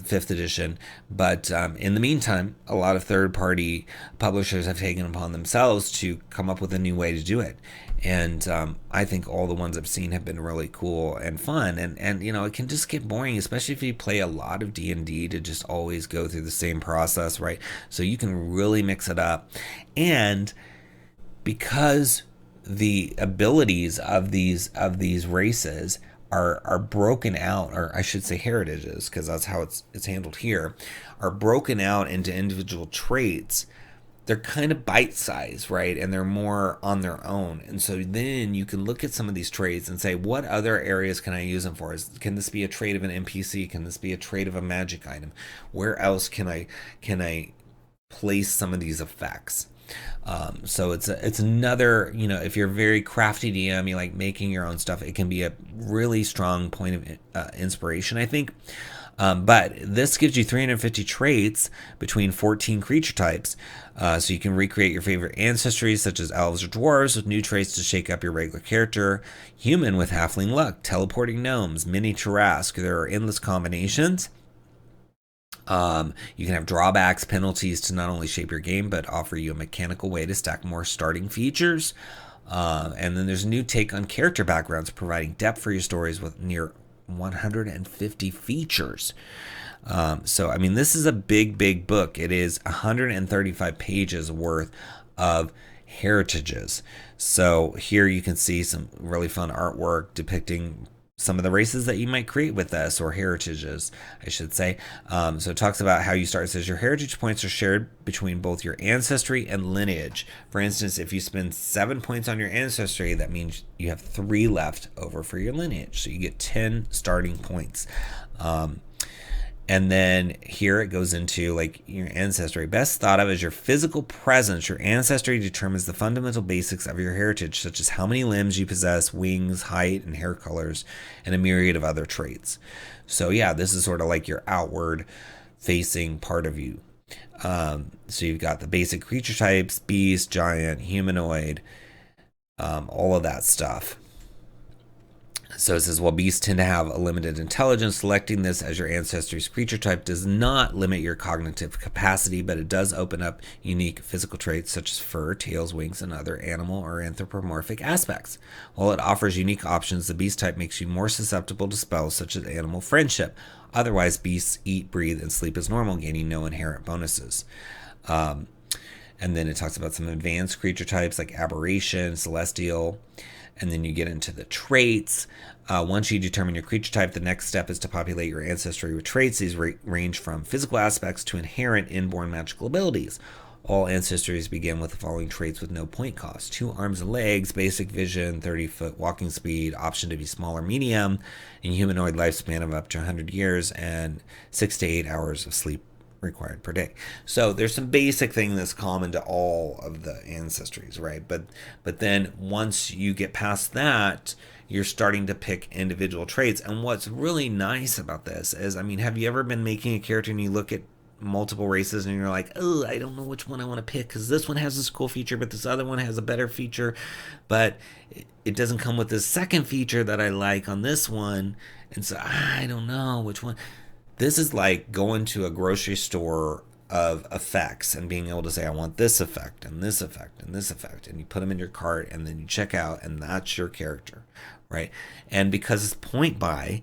5th edition, but in the meantime, a lot of third-party publishers have taken upon themselves to come up with a new way to do it, and I think all the ones I've seen have been really cool and fun, and you know, it can just get boring, especially if you play a lot of D&D, to just always go through the same process, right? So you can really mix it up, and because the abilities of these races are broken out, or I should say heritages, because that's how it's handled here, are broken out into individual traits. They're kind of bite-sized, right? And they're more on their own. And so then you can look at some of these traits and say, what other areas can I use them for? Can this be a trait of an NPC? Can this be a trait of a magic item? Where else can I place some of these effects? So it's another, you know, if you're a very crafty DM, you like making your own stuff, it can be a really strong point of inspiration, I think. But this gives you 350 traits between 14 creature types, so you can recreate your favorite ancestries, such as elves or dwarves, with new traits to shake up your regular character. Human with halfling luck, teleporting gnomes, mini Tarrasque. There are endless combinations. You can have drawbacks, penalties to not only shape your game, but offer you a mechanical way to stack more starting features. And then there's a new take on character backgrounds, providing depth for your stories with near 150 features. So, I mean, this is a big book. It is 135 pages worth of heritages. So here you can see some really fun artwork depicting some of the races that you might create with this, or heritages, I should say. So it talks about how you start. It says your heritage points are shared between both your ancestry and lineage. For instance, if you spend 7 points on your ancestry, that means you have 3 left over for your lineage. So you get 10 starting points. And then here it goes into like your ancestry. Best thought of as your physical presence. Your ancestry determines the fundamental basics of your heritage, such as how many limbs you possess, wings, height, and hair colors, and a myriad of other traits. So yeah, this is sort of like your outward facing part of you. So you've got the basic creature types: beast, giant, humanoid, all of that stuff. So it says, while beasts tend to have a limited intelligence, selecting this as your ancestry's creature type does not limit your cognitive capacity, but it does open up unique physical traits such as fur, tails, wings, and other animal or anthropomorphic aspects. While it offers unique options, the beast type makes you more susceptible to spells such as animal friendship. Otherwise, beasts eat, breathe, and sleep as normal, gaining no inherent bonuses. And then it talks about some advanced creature types like aberration, celestial. And then you get into the traits. Once you determine your creature type, the next step is to populate your ancestry with traits. These range from physical aspects to inherent inborn magical abilities. All ancestries begin with the following traits with no point cost: 2 arms and legs, basic vision, 30-foot walking speed, option to be small or medium, and humanoid lifespan of up to 100 years, and 6 to 8 hours of sleep required per day. So there's some basic thing that's common to all of the ancestries, right? But then once you get past that, you're starting to pick individual traits. And what's really nice about this is, I mean, have you ever been making a character and you look at multiple races and you're like, oh, I don't know which one I want to pick, because this one has this cool feature, but this other one has a better feature, but it doesn't come with this second feature that I like on this one, and so I don't know which one. This is like going to a grocery store of effects and being able to say, I want this effect and this effect and this effect, and you put them in your cart and then you check out, and that's your character, right? And because it's point buy,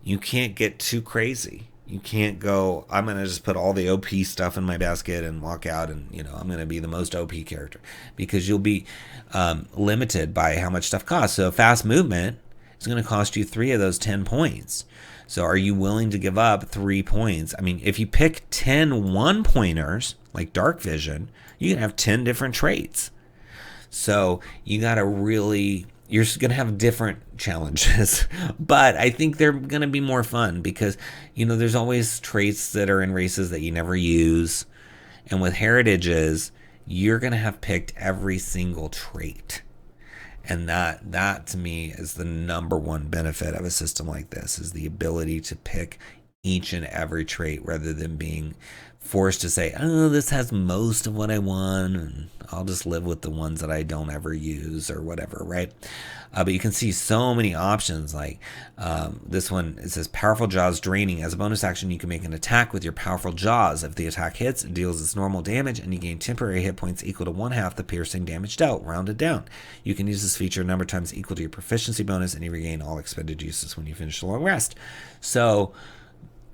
you can't get too crazy. You can't go, I'm going to just put all the OP stuff in my basket and walk out and, you know, I'm going to be the most OP character, because you'll be limited by how much stuff costs. So fast movement is going to cost you 3 of those 10 points. So are you willing to give up 3 points? I mean, if you pick 10 one-pointers, like Dark Vision, you can have 10 different traits. So you got to really, you're going to have different challenges, but I think they're going to be more fun because, there's always traits that are in races that you never use. And with heritages, you're going to have picked every single trait. And that to me is the number one benefit of a system like this, is the ability to pick each and every trait rather than being forced to say, oh, this has most of what I want, and I'll just live with the ones that I don't ever use or whatever, right? But you can see so many options. Like this one, it says Powerful Jaws Draining. As a bonus action, you can make an attack with your Powerful Jaws. If the attack hits, it deals its normal damage, and you gain temporary hit points equal to 1/2 the piercing damage dealt, rounded down. You can use this feature a number of times equal to your proficiency bonus, and you regain all expended uses when you finish a long rest. So,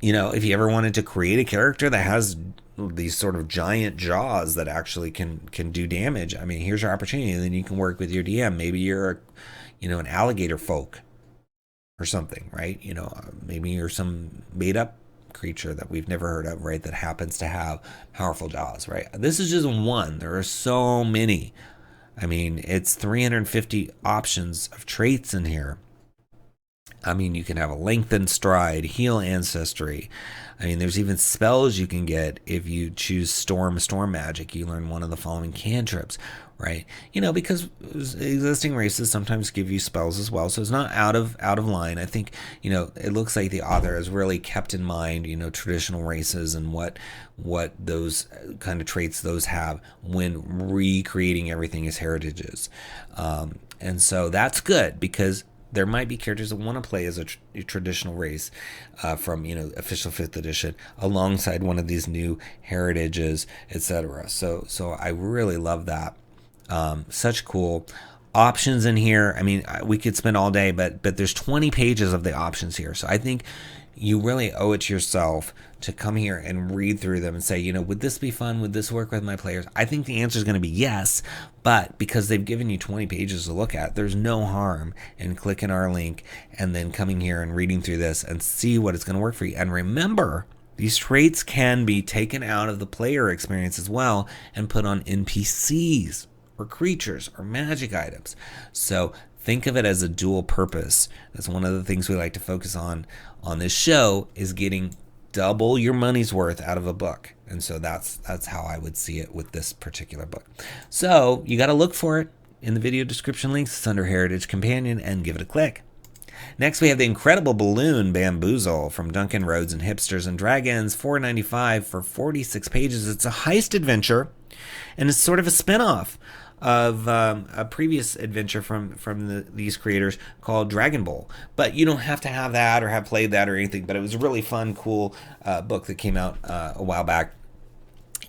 if you ever wanted to create a character that has these sort of giant jaws that actually can do damage, I mean, here's your opportunity. And then you can work with your DM. Maybe you're an alligator folk or something, right? Maybe you're some made up creature that we've never heard of, right? That happens to have powerful jaws, right? This is just one. There are so many. I mean, it's 350 options of traits in here. I mean, you can have a lengthened stride, heal ancestry. I mean, there's even spells you can get if you choose storm magic. You learn one of the following cantrips, right? Because existing races sometimes give you spells as well, so it's not out of line. I think it looks like the author has really kept in mind traditional races and what those kind of traits those have when recreating everything as heritages, and so that's good because there might be characters that want to play as a traditional race from official 5th edition alongside one of these new heritages, etc. So I really love that. Such cool options in here. I mean, we could spend all day, but there's 20 pages of the options here. So I think you really owe it to yourself to come here and read through them and say, would this be fun? Would this work with my players? I think the answer is going to be yes, but because they've given you 20 pages to look at, there's no harm in clicking our link and then coming here and reading through this and see what it's going to work for you. And remember, these traits can be taken out of the player experience as well and put on NPCs or creatures or magic items. So think of it as a dual purpose. That's one of the things we like to focus on this show, is getting double your money's worth out of a book. And so that's how I would see it with this particular book. So you got to look for it in the video description links. It's under Heritage Companion, and give it a click. Next, we have the incredible Balloon Bamboozle from Duncan Rhodes and Hipsters and Dragons, $4.95 for 46 pages. It's a heist adventure, and it's sort of a spinoff of a previous adventure from these creators called Dragon Bowl. But you don't have to have that or have played that or anything, but it was a really fun, cool book that came out a while back.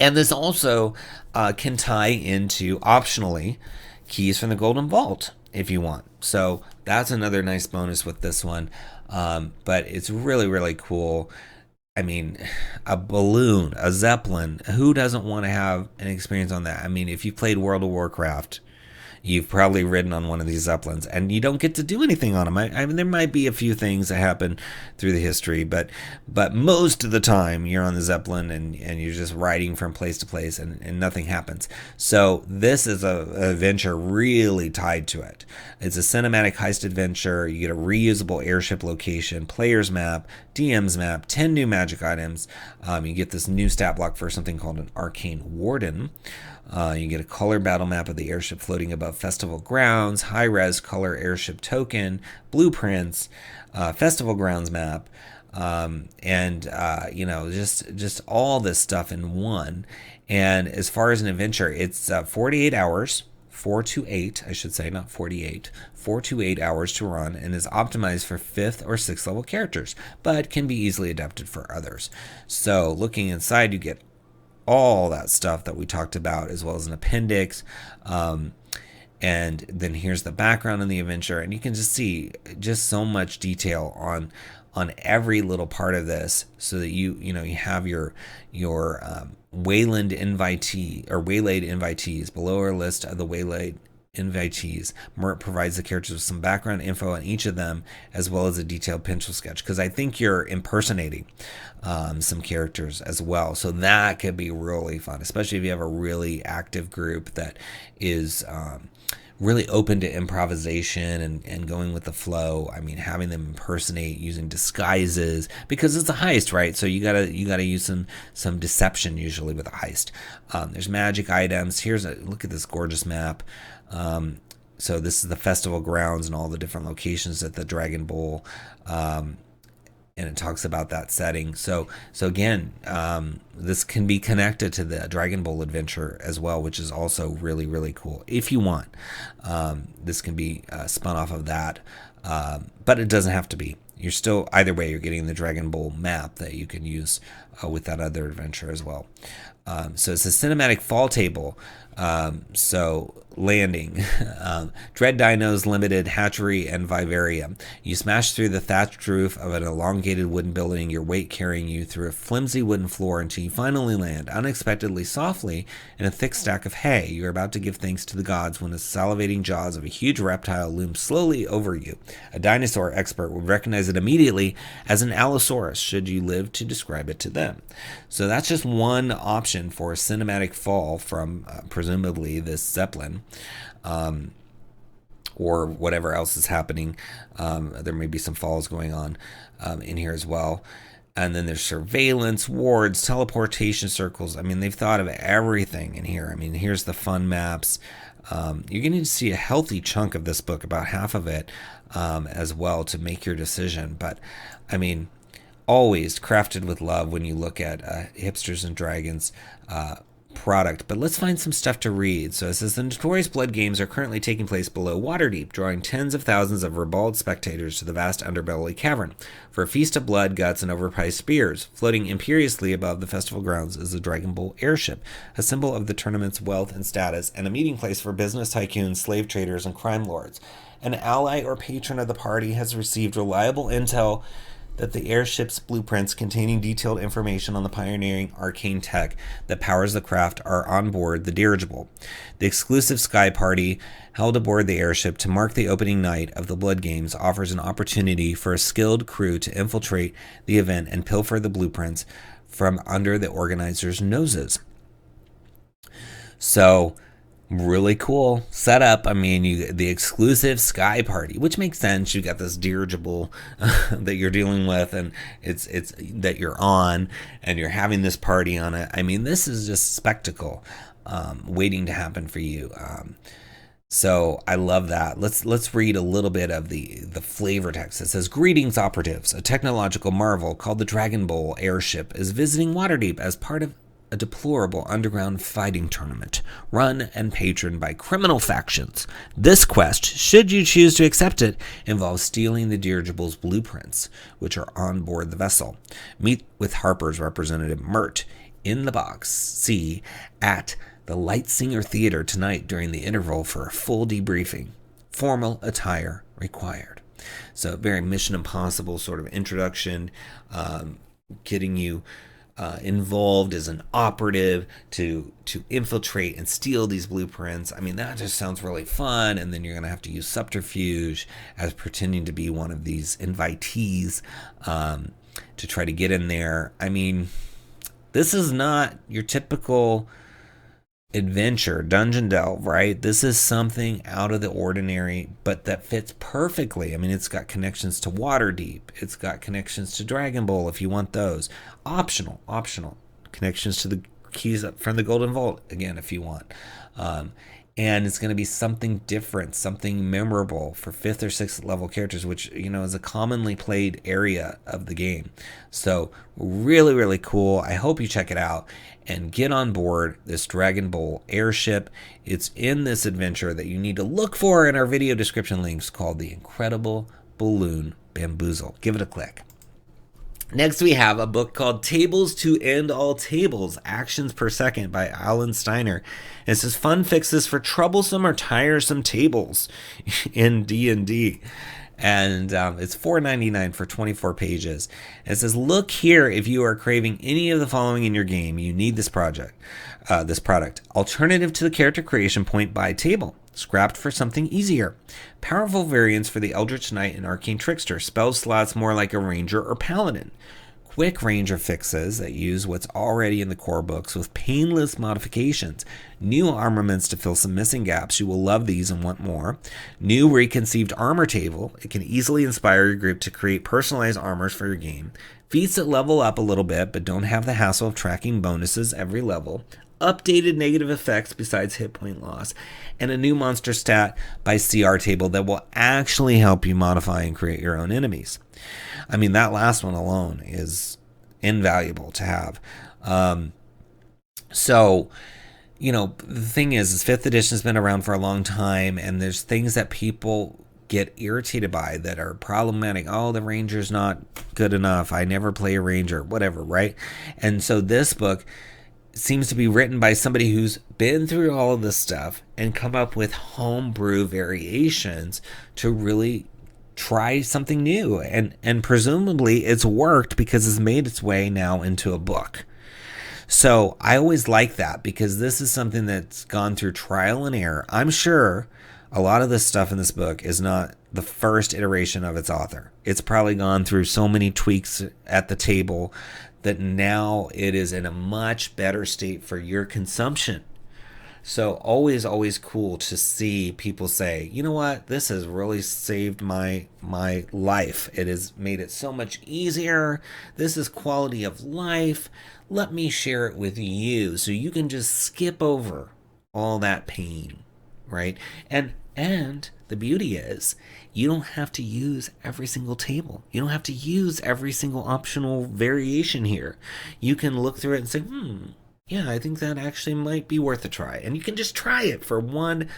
And this also can tie into, optionally, Keys from the Golden Vault if you want. So that's another nice bonus with this one. But it's really, really cool. I mean, a balloon, a zeppelin, who doesn't want to have an experience on that? I mean, if you've played World of Warcraft, you've probably ridden on one of these zeppelins, and you don't get to do anything on them. I mean, there might be a few things that happen through the history, but most of the time you're on the zeppelin and you're just riding from place to place, and nothing happens. So this is a adventure really tied to it. It's a cinematic heist adventure. You get a reusable airship location, player's map, DM's map, 10 new magic items. You get this new stat block for something called an Arcane Warden. You get a color battle map of the airship floating above festival grounds, high-res color airship token, blueprints, festival grounds map, just all this stuff in one. And as far as an adventure, it's 48 hours, 4 to 8, I should say, not 48, 4 to 8 hours to run, and is optimized for 5th or 6th level characters, but can be easily adapted for others. So looking inside, you get all that stuff that we talked about, as well as an appendix, and then here's the background in the adventure, and you can just see just so much detail on every little part of this, so that you have your waylaid invitees. Below our list of the waylaid invitees. Mert provides the characters with some background info on each of them, as well as a detailed pencil sketch, because I think you're impersonating some characters as well. So that could be really fun, especially if you have a really active group that is really open to improvisation and going with the flow. I mean, having them impersonate using disguises, because it's a heist, right? So you gotta use some deception usually with a heist. There's magic items. Look at this gorgeous map. So this is the festival grounds and all the different locations at the Dragon Bowl. And it talks about that setting. So again, this can be connected to the Dragon Bowl adventure as well, which is also really, really cool. If you want, this can be spun off of that, but it doesn't have to be. You're still, either way, you're getting the Dragon Bowl map that you can use with that other adventure as well. So it's a cinematic fall table. So landing, Dread Dinos Limited Hatchery and Vivarium. You smash through the thatched roof of an elongated wooden building, your weight carrying you through a flimsy wooden floor until you finally land unexpectedly softly in a thick stack of hay. You're about to give thanks to the gods when the salivating jaws of a huge reptile loom slowly over you. A dinosaur expert would recognize it immediately as an Allosaurus should you live to describe it to them. So that's just one option for a cinematic fall from presumably this Zeppelin, or whatever else is happening. There may be some falls going on in here as well. And then there's surveillance, wards, teleportation circles. I mean, they've thought of everything in here. I mean, here's the fun maps. You're going to see a healthy chunk of this book, about half of it, as well, to make your decision. But, I mean, always crafted with love when you look at Hipsters and Dragons product. But let's find some stuff to read. So it says the notorious blood games are currently taking place below Waterdeep, drawing tens of thousands of ribald spectators to the vast underbelly cavern for a feast of blood, guts, and overpriced spears. Floating imperiously above the festival grounds is the Dragon Bowl airship, a symbol of the tournament's wealth and status, and a meeting place for business tycoons, slave traders, and crime lords. An ally or patron of the party has received reliable intel that the airship's blueprints containing detailed information on the pioneering arcane tech that powers the craft are on board the dirigible. The exclusive Sky Party held aboard the airship to mark the opening night of the Blood Games offers an opportunity for a skilled crew to infiltrate the event and pilfer the blueprints from under the organizers' noses. So, really cool setup. I mean, the exclusive Sky Party, which makes sense. You got this dirigible that you're dealing with, and it's that you're on, and you're having this party on it. I mean, this is just spectacle waiting to happen for you. So I love that. Let's read a little bit of the flavor text. It says, "Greetings, operatives. A technological marvel called the Dragon Bowl airship is visiting Waterdeep as part of a deplorable underground fighting tournament run and patroned by criminal factions. This quest, should you choose to accept it, involves stealing the dirigible's blueprints, which are on board the vessel. Meet with Harper's representative Mert in the box C at the Lightsinger Theater tonight during the interval for a full debriefing. Formal attire required." So very Mission Impossible sort of introduction, getting you involved as an operative to infiltrate and steal these blueprints. I mean, that just sounds really fun. And then you're going to have to use subterfuge as pretending to be one of these invitees to try to get in there. I mean, this is not your typical adventure, dungeon delve, right? This is something out of the ordinary, but that fits perfectly. I mean, it's got connections to Waterdeep. It's got connections to Dragon Bowl if you want those. Optional. Connections to the keys from the Golden Vault, again, if you want. And it's going to be something different, something memorable for 5th or 6th level characters, which, is a commonly played area of the game. So really, really cool. I hope you check it out and get on board this Dragon Bowl airship. It's in this adventure that you need to look for in our video description links called The Incredible Balloon Bamboozle. Give it a click. Next, we have a book called Tables to End All Tables, Actions Per Second by Alan Steiner. It says fun fixes for troublesome or tiresome tables in D&D. And it's $4.99 for 24 pages. It says, look here if you are craving any of the following in your game. You need this product. Alternative to the character creation point buy table. scrapped for something easier. Powerful variants for the Eldritch Knight and Arcane Trickster, spell slots more like a ranger or paladin. Quick ranger fixes that use what's already in the core books with painless modifications. New armaments to fill some missing gaps. You will love these and want more. New reconceived armor table. It can easily inspire your group to create personalized armors for your game. Feats that level up a little bit but don't have the hassle of tracking bonuses every level. Updated negative effects besides hit point loss, and a new monster stat by CR table that will actually help you modify and create your own enemies. I mean, that last one alone is invaluable to have. So, the thing is 5th edition has been around for a long time, and there's things that people get irritated by that are problematic. Oh, the ranger's not good enough. I never play a ranger, whatever, right? And so this book seems to be written by somebody who's been through all of this stuff and come up with homebrew variations to really try something new. And presumably it's worked because it's made its way now into a book. So I always like that because this is something that's gone through trial and error. I'm sure a lot of this stuff in this book is not the first iteration of its author. It's probably gone through so many tweaks at the table that now it is in a much better state for your consumption. So always cool to see people say, you know what, this has really saved my life. It has made it so much easier. This is quality of life. Let me share it with you so you can just skip over all that pain, right? And the beauty is you don't have to use every single table. You don't have to use every single optional variation here. You can look through it and say, yeah, I think that actually might be worth a try. And you can just try it for one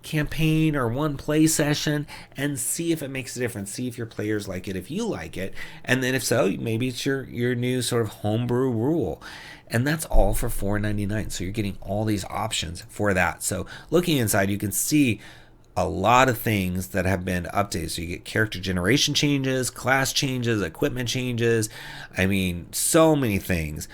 campaign or one play session and see if it makes a difference. See if your players like it, if you like it. And then if so, maybe it's your new sort of homebrew rule. And that's all for $4.99. So you're getting all these options for that. So looking inside, you can see a lot of things that have been updated. So you get character generation changes, class changes, equipment changes. I mean, so many things.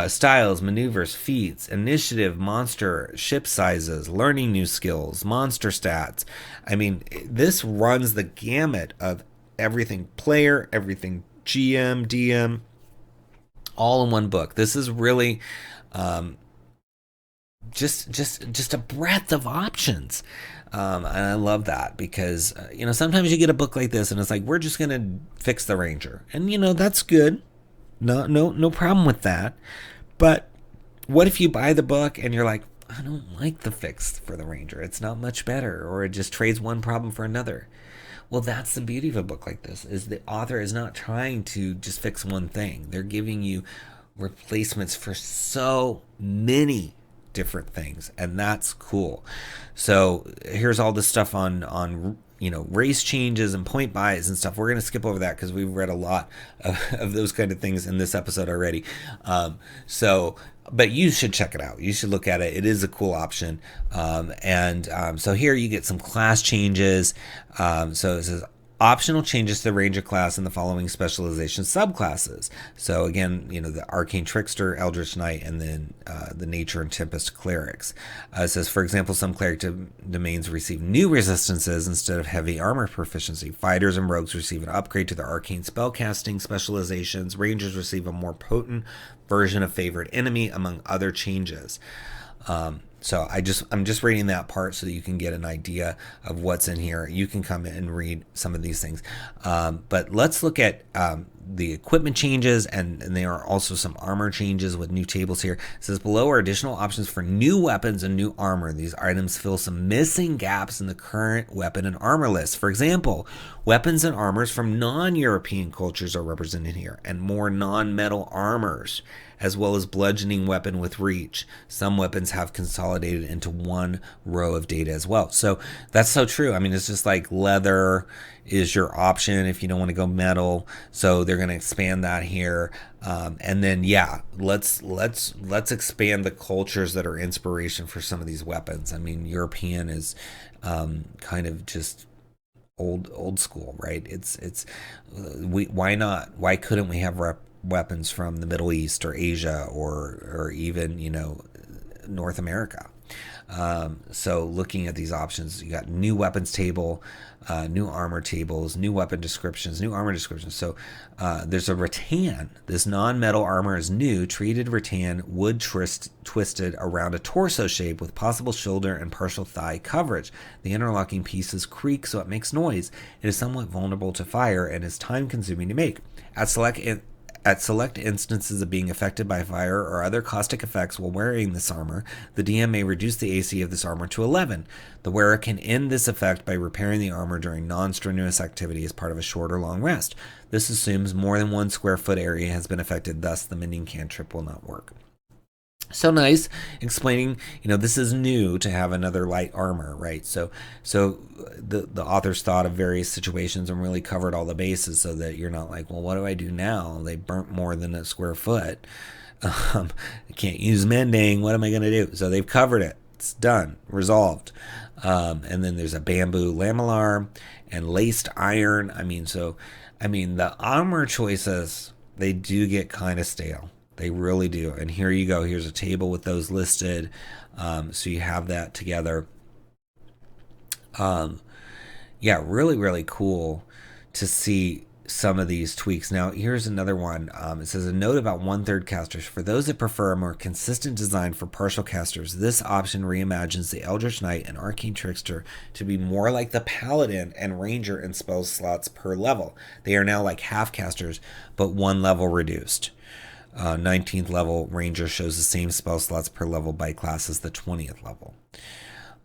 Styles, maneuvers, feats, initiative, monster, ship sizes, learning new skills, monster stats. I mean, this runs the gamut of everything player, everything GM, DM, all in one book. This is really just a breadth of options. And I love that because, sometimes you get a book like this and it's like, we're just going to fix the ranger. And, that's good. No problem with that. But what if you buy the book and you're like, I don't like the fix for the ranger. It's not much better, or it just trades one problem for another. Well, that's the beauty of a book like this, is the author is not trying to just fix one thing. They're giving you replacements for so many different things, and that's cool. So here's all this stuff on race changes and point buys and stuff. We're going to skip over that because we've read a lot of those kind of things in this episode already. But you should check it out. You should look at it. It is a cool option. So here you get some class changes. So it says optional changes to the ranger class in the following specialization subclasses. So again, the Arcane Trickster, Eldritch Knight, and then the Nature and Tempest clerics. It says, for example, some cleric domains receive new resistances instead of heavy armor proficiency. Fighters and rogues receive an upgrade to their arcane spellcasting specializations. Rangers receive a more potent version of favorite enemy, among other changes. So I'm just reading that part so that you can get an idea of what's in here. You can come in and read some of these things. But let's look at the equipment changes, and there are also some armor changes with new tables here. It says below are additional options for new weapons and new armor. These items fill some missing gaps in the current weapon and armor list. For example, weapons and armors from non-European cultures are represented here, and more non-metal armors, as well as bludgeoning weapon with reach. Some weapons have consolidated into one row of data as well. So that's so true. I mean, it's just like leather is your option if you don't want to go metal. So they're going to expand that here. And then, let's expand the cultures that are inspiration for some of these weapons. I mean, European is kind of just old school, right? Why not? Why couldn't we have weapons from the Middle East or Asia or even North America? So looking at these options, you got new weapons table, new armor tables, new weapon descriptions, new armor descriptions. So there's a rattan. This non-metal armor is new, treated rattan, wood twisted around a torso shape with possible shoulder and partial thigh coverage. The interlocking pieces creak so it makes noise. It is somewhat vulnerable to fire and is time-consuming to make. At select instances of being affected by fire or other caustic effects while wearing this armor, the DM may reduce the AC of this armor to 11. The wearer can end this effect by repairing the armor during non-strenuous activity as part of a short or long rest. This assumes more than 1 square foot area has been affected, thus the mending cantrip will not work. So nice, explaining, this is new to have another light armor, right? So the authors thought of various situations and really covered all the bases so that you're not like, well, what do I do now? They burnt more than a square foot. I can't use mending. What am I going to do? So they've covered it. It's done, resolved. And then there's a bamboo lamellar and laced iron. The armor choices, they do get kind of stale. They really do. And here you go. Here's a table with those listed. So you have that together. Really, really cool to see some of these tweaks. Now, here's another one. It says a note about 1/3 casters. For those that prefer a more consistent design for partial casters, this option reimagines the Eldritch Knight and Arcane Trickster to be more like the Paladin and Ranger in spell slots per level. They are now like half casters, but 1 level reduced. 19th level Ranger shows the same spell slots per level by class as the 20th level.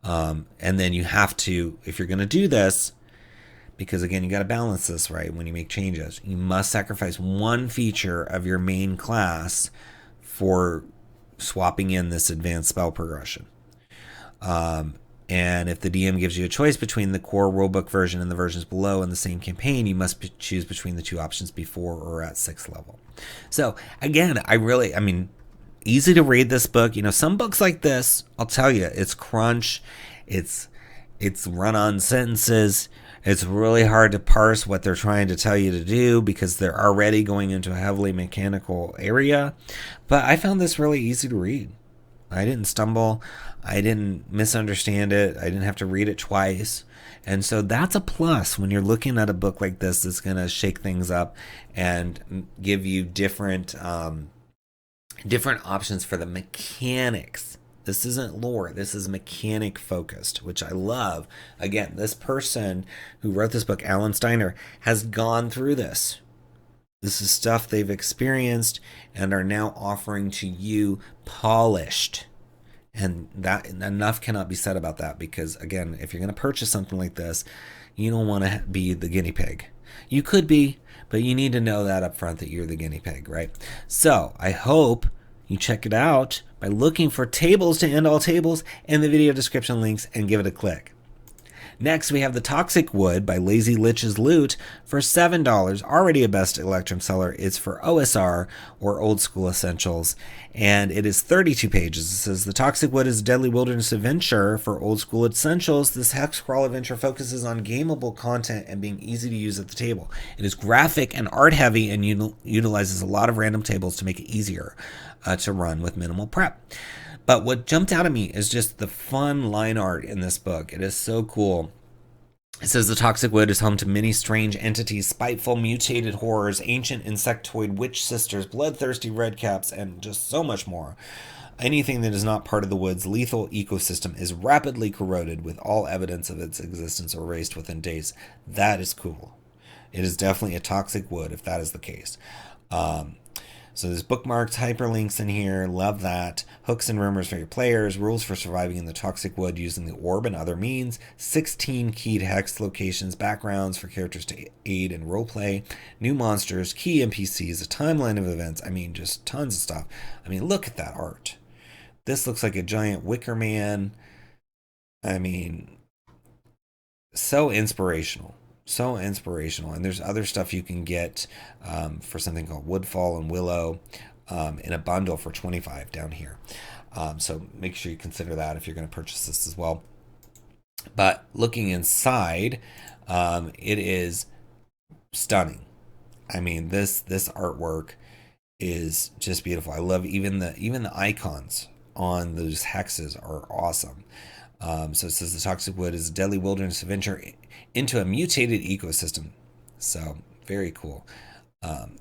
And then you have to, if you're going to do this, because again, you got to balance this, right? When you make changes, you must sacrifice 1 feature of your main class for swapping in this advanced spell progression. And if the DM gives you a choice between the core rulebook version and the versions below in the same campaign, you must choose between the 2 options before or at 6th level. So again, easy to read this book. Some books like this, I'll tell you, it's crunch, it's run-on sentences. It's really hard to parse what they're trying to tell you to do because they're already going into a heavily mechanical area. But I found this really easy to read. I didn't stumble. I didn't misunderstand it. I didn't have to read it twice. And so that's a plus when you're looking at a book like this that's going to shake things up and give you different options for the mechanics. This isn't lore. This is mechanic focused, which I love. Again, this person who wrote this book, Alan Steiner, has gone through this. This is stuff they've experienced and are now offering to you polished. And that enough cannot be said about that because, again, if you're going to purchase something like this, you don't want to be the guinea pig. You could be, but you need to know that up front that you're the guinea pig, right? So I hope you check it out by looking for Tables to End All Tables in the video description links and give it a click. Next, we have The Toxic Wood by Lazy Lich's Loot for $7. Already a best Electrum seller. It's for OSR, or Old School Essentials, and it is 32 pages. It says, The Toxic Wood is a deadly wilderness adventure for Old School Essentials. This hex crawl adventure focuses on gameable content and being easy to use at the table. It is graphic and art heavy and utilizes a lot of random tables to make it easier to run with minimal prep. But what jumped out at me is just the fun line art in this book. It is so cool. It says the Toxic Wood is home to many strange entities, spiteful mutated horrors, ancient insectoid witch sisters, bloodthirsty redcaps, and just so much more. Anything that is not part of the wood's lethal ecosystem is rapidly corroded, with all evidence of its existence erased within days. That is cool. It is definitely a toxic wood if that is the case. So there's bookmarks, hyperlinks in here. Love that. Hooks and rumors for your players. Rules for surviving in the Toxic Wood using the orb and other means. 16 keyed hex locations. Backgrounds for characters to aid in roleplay. New monsters. Key NPCs. A timeline of events. Just tons of stuff. Look at that art. This looks like a giant wicker man. So inspirational. So inspirational. And there's other stuff you can get for something called Woodfall and Willow in a bundle for $25 down here. So make sure you consider that if you're going to purchase this as well. But looking inside, it is stunning. This artwork is just beautiful. I love even the icons on those hexes are awesome. So it says the toxic wood is a deadly wilderness adventure into a mutated ecosystem. So very cool.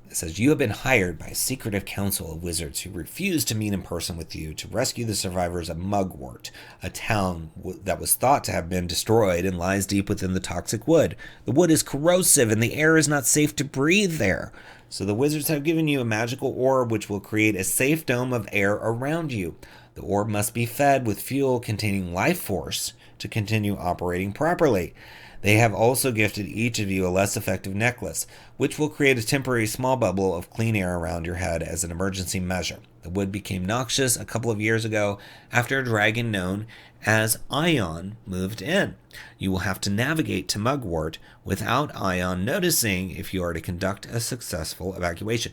It says, you have been hired by a secretive council of wizards who refuse to meet in person with you to rescue the survivors of Mugwort, a town that was thought to have been destroyed and lies deep within the toxic wood. The wood is corrosive and the air is not safe to breathe there. So the wizards have given you a magical orb which will create a safe dome of air around you. The orb must be fed with fuel containing life force to continue operating properly. They have also gifted each of you a less effective necklace, which will create a temporary small bubble of clean air around your head as an emergency measure. The wood became noxious a couple of years ago after a dragon known as Ion moved in. You will have to navigate to Mugwort without Ion noticing if you are to conduct a successful evacuation.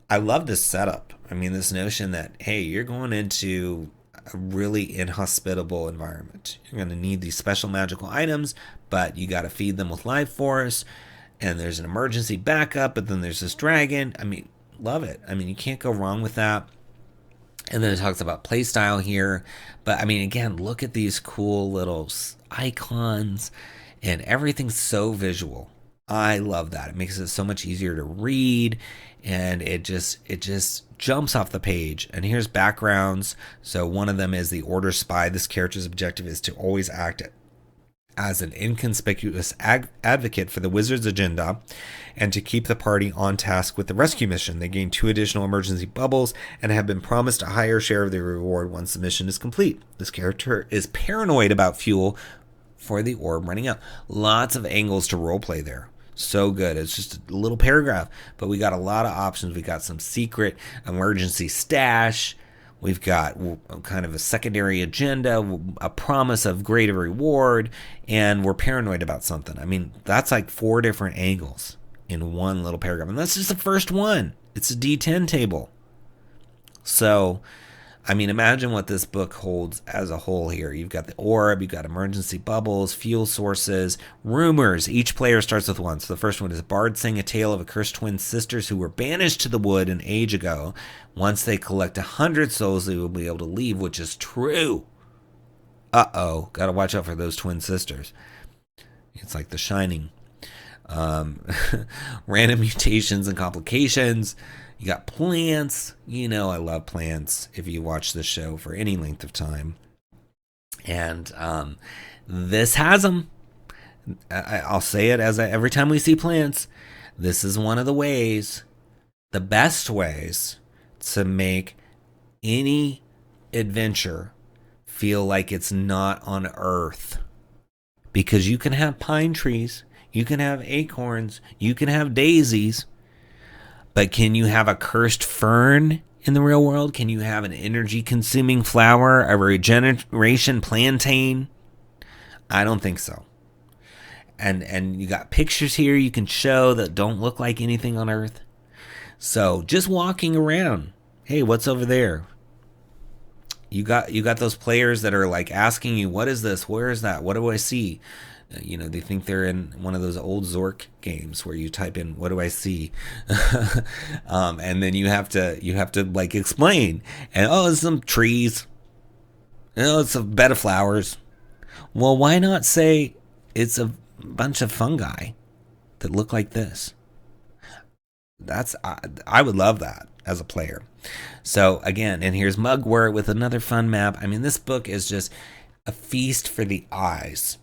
I love this setup. I mean, this notion that, hey, you're going into a really inhospitable environment. You're going to need these special magical items, but you got to feed them with life force, and there's an emergency backup, but then there's this dragon. I mean, love it. I mean, you can't go wrong with that. And then it talks about playstyle here. But I mean, again, look at these cool little icons, and everything's so visual. I love that. It makes it so much easier to read, and it just jumps off the page. And here's backgrounds. So one of them is the Order Spy. This character's objective is to always act as an inconspicuous advocate for the wizard's agenda and to keep the party on task with the rescue mission. They gain 2 additional emergency bubbles and have been promised a higher share of the reward once the mission is complete. This character is paranoid about fuel for the orb running out. Lots of angles to roleplay there. So good. It's just a little paragraph, but we got a lot of options. We got some secret emergency stash. We've got kind of a secondary agenda, a promise of greater reward, and we're paranoid about something. I mean, that's like 4 different angles in one little paragraph. And that's just the first one. It's a D10 table. So, I mean, imagine what this book holds as a whole here. You've got the orb, you've got emergency bubbles, fuel sources, rumors. Each player starts with one. So the first one is Bard sang a tale of accursed twin sisters who were banished to the wood an age ago. Once they collect 100 souls, they will be able to leave, which is true. Uh-oh. Got to watch out for those twin sisters. It's like The Shining. Random mutations and complications. You got plants. You know I love plants if you watch this show for any length of time. And this has them. I'll say it every time we see plants. This is one of the ways, the best ways, to make any adventure feel like it's not on Earth. Because you can have pine trees, you can have acorns, you can have daisies, but can you have a cursed fern in the real world? Can you have an energy-consuming flower, a regeneration plantain? I don't think so. And you got pictures here you can show that don't look like anything on Earth. So just walking around, hey, what's over there? You got those players that are like asking you, what is this? Where is that? What do I see? They think they're in one of those old Zork games where you type in, what do I see? And then you have to like explain. And it's some trees. It's a bed of flowers. Well, why not say it's a bunch of fungi that look like this? I would love that as a player. So again, and here's Mugwort with another fun map. I mean, this book is just a feast for the eyes,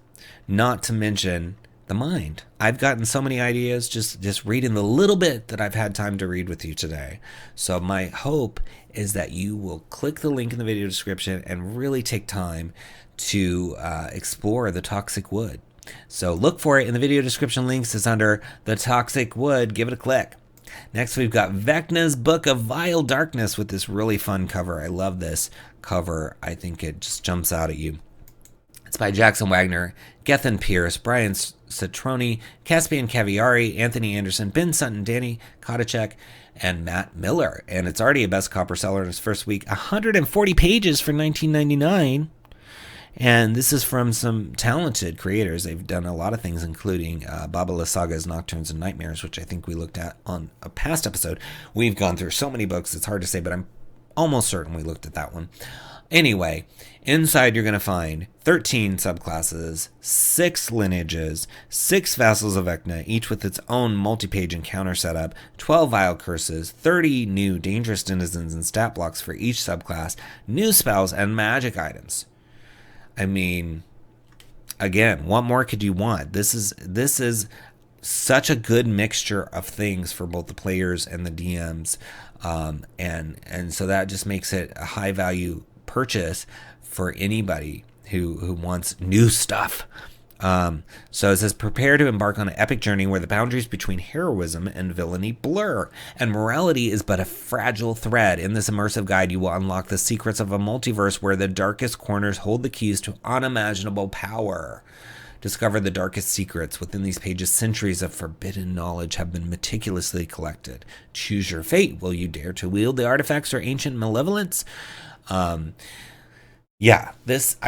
not to mention the mind. I've gotten so many ideas just reading the little bit that I've had time to read with you today. So my hope is that you will click the link in the video description and really take time to explore the toxic wood. So look for it in the video description. Links is under the toxic wood. Give it a click. Next, we've got Vecna's Book of Vile Darkness with this really fun cover. I love this cover. I think it just jumps out at you. It's by Jackson Wagner, Gethin Pierce, Brian Citroni, Caspian Caviari, Anthony Anderson, Ben Sutton, Danny Kodacek, and Matt Miller. And it's already a best copper seller in its first week. 140 pages for $19.99. And this is from some talented creators. They've done a lot of things, including Baba Lysaga's Nocturnes and Nightmares, which I think we looked at on a past episode. We've gone through so many books, it's hard to say, but I'm almost certain we looked at that one. Anyway, inside you're going to find 13 subclasses, 6 lineages, 6 vassals of Vecna, each with its own multi-page encounter setup, 12 vile curses, 30 new dangerous denizens and stat blocks for each subclass, new spells, and magic items. I mean, again, what more could you want? This is such a good mixture of things for both the players and the DMs, and so that just makes it a high value purchase for anybody who wants new stuff. So it says, prepare to embark on an epic journey where the boundaries between heroism and villainy blur, and morality is but a fragile thread. In this immersive guide, you will unlock the secrets of a multiverse where the darkest corners hold the keys to unimaginable power. Discover the darkest secrets. Within these pages, centuries of forbidden knowledge have been meticulously collected. Choose your fate. Will you dare to wield the artifacts or ancient malevolence? I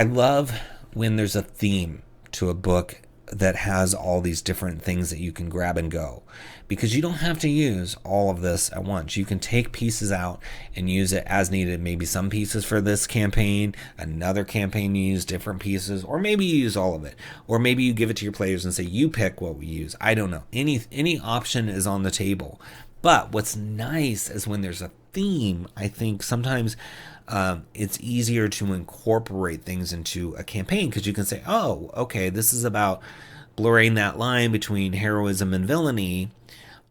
love when there's a theme to a book that has all these different things that you can grab and go, because you don't have to use all of this at once. You can take pieces out and use it as needed. Maybe some pieces for this campaign, another campaign you use different pieces, or maybe you use all of it, or maybe you give it to your players and say, you pick what we use. I don't know. Any option is on the table. But what's nice is when there's a theme, I think sometimes it's easier to incorporate things into a campaign, because you can say, oh, okay, this is about blurring that line between heroism and villainy.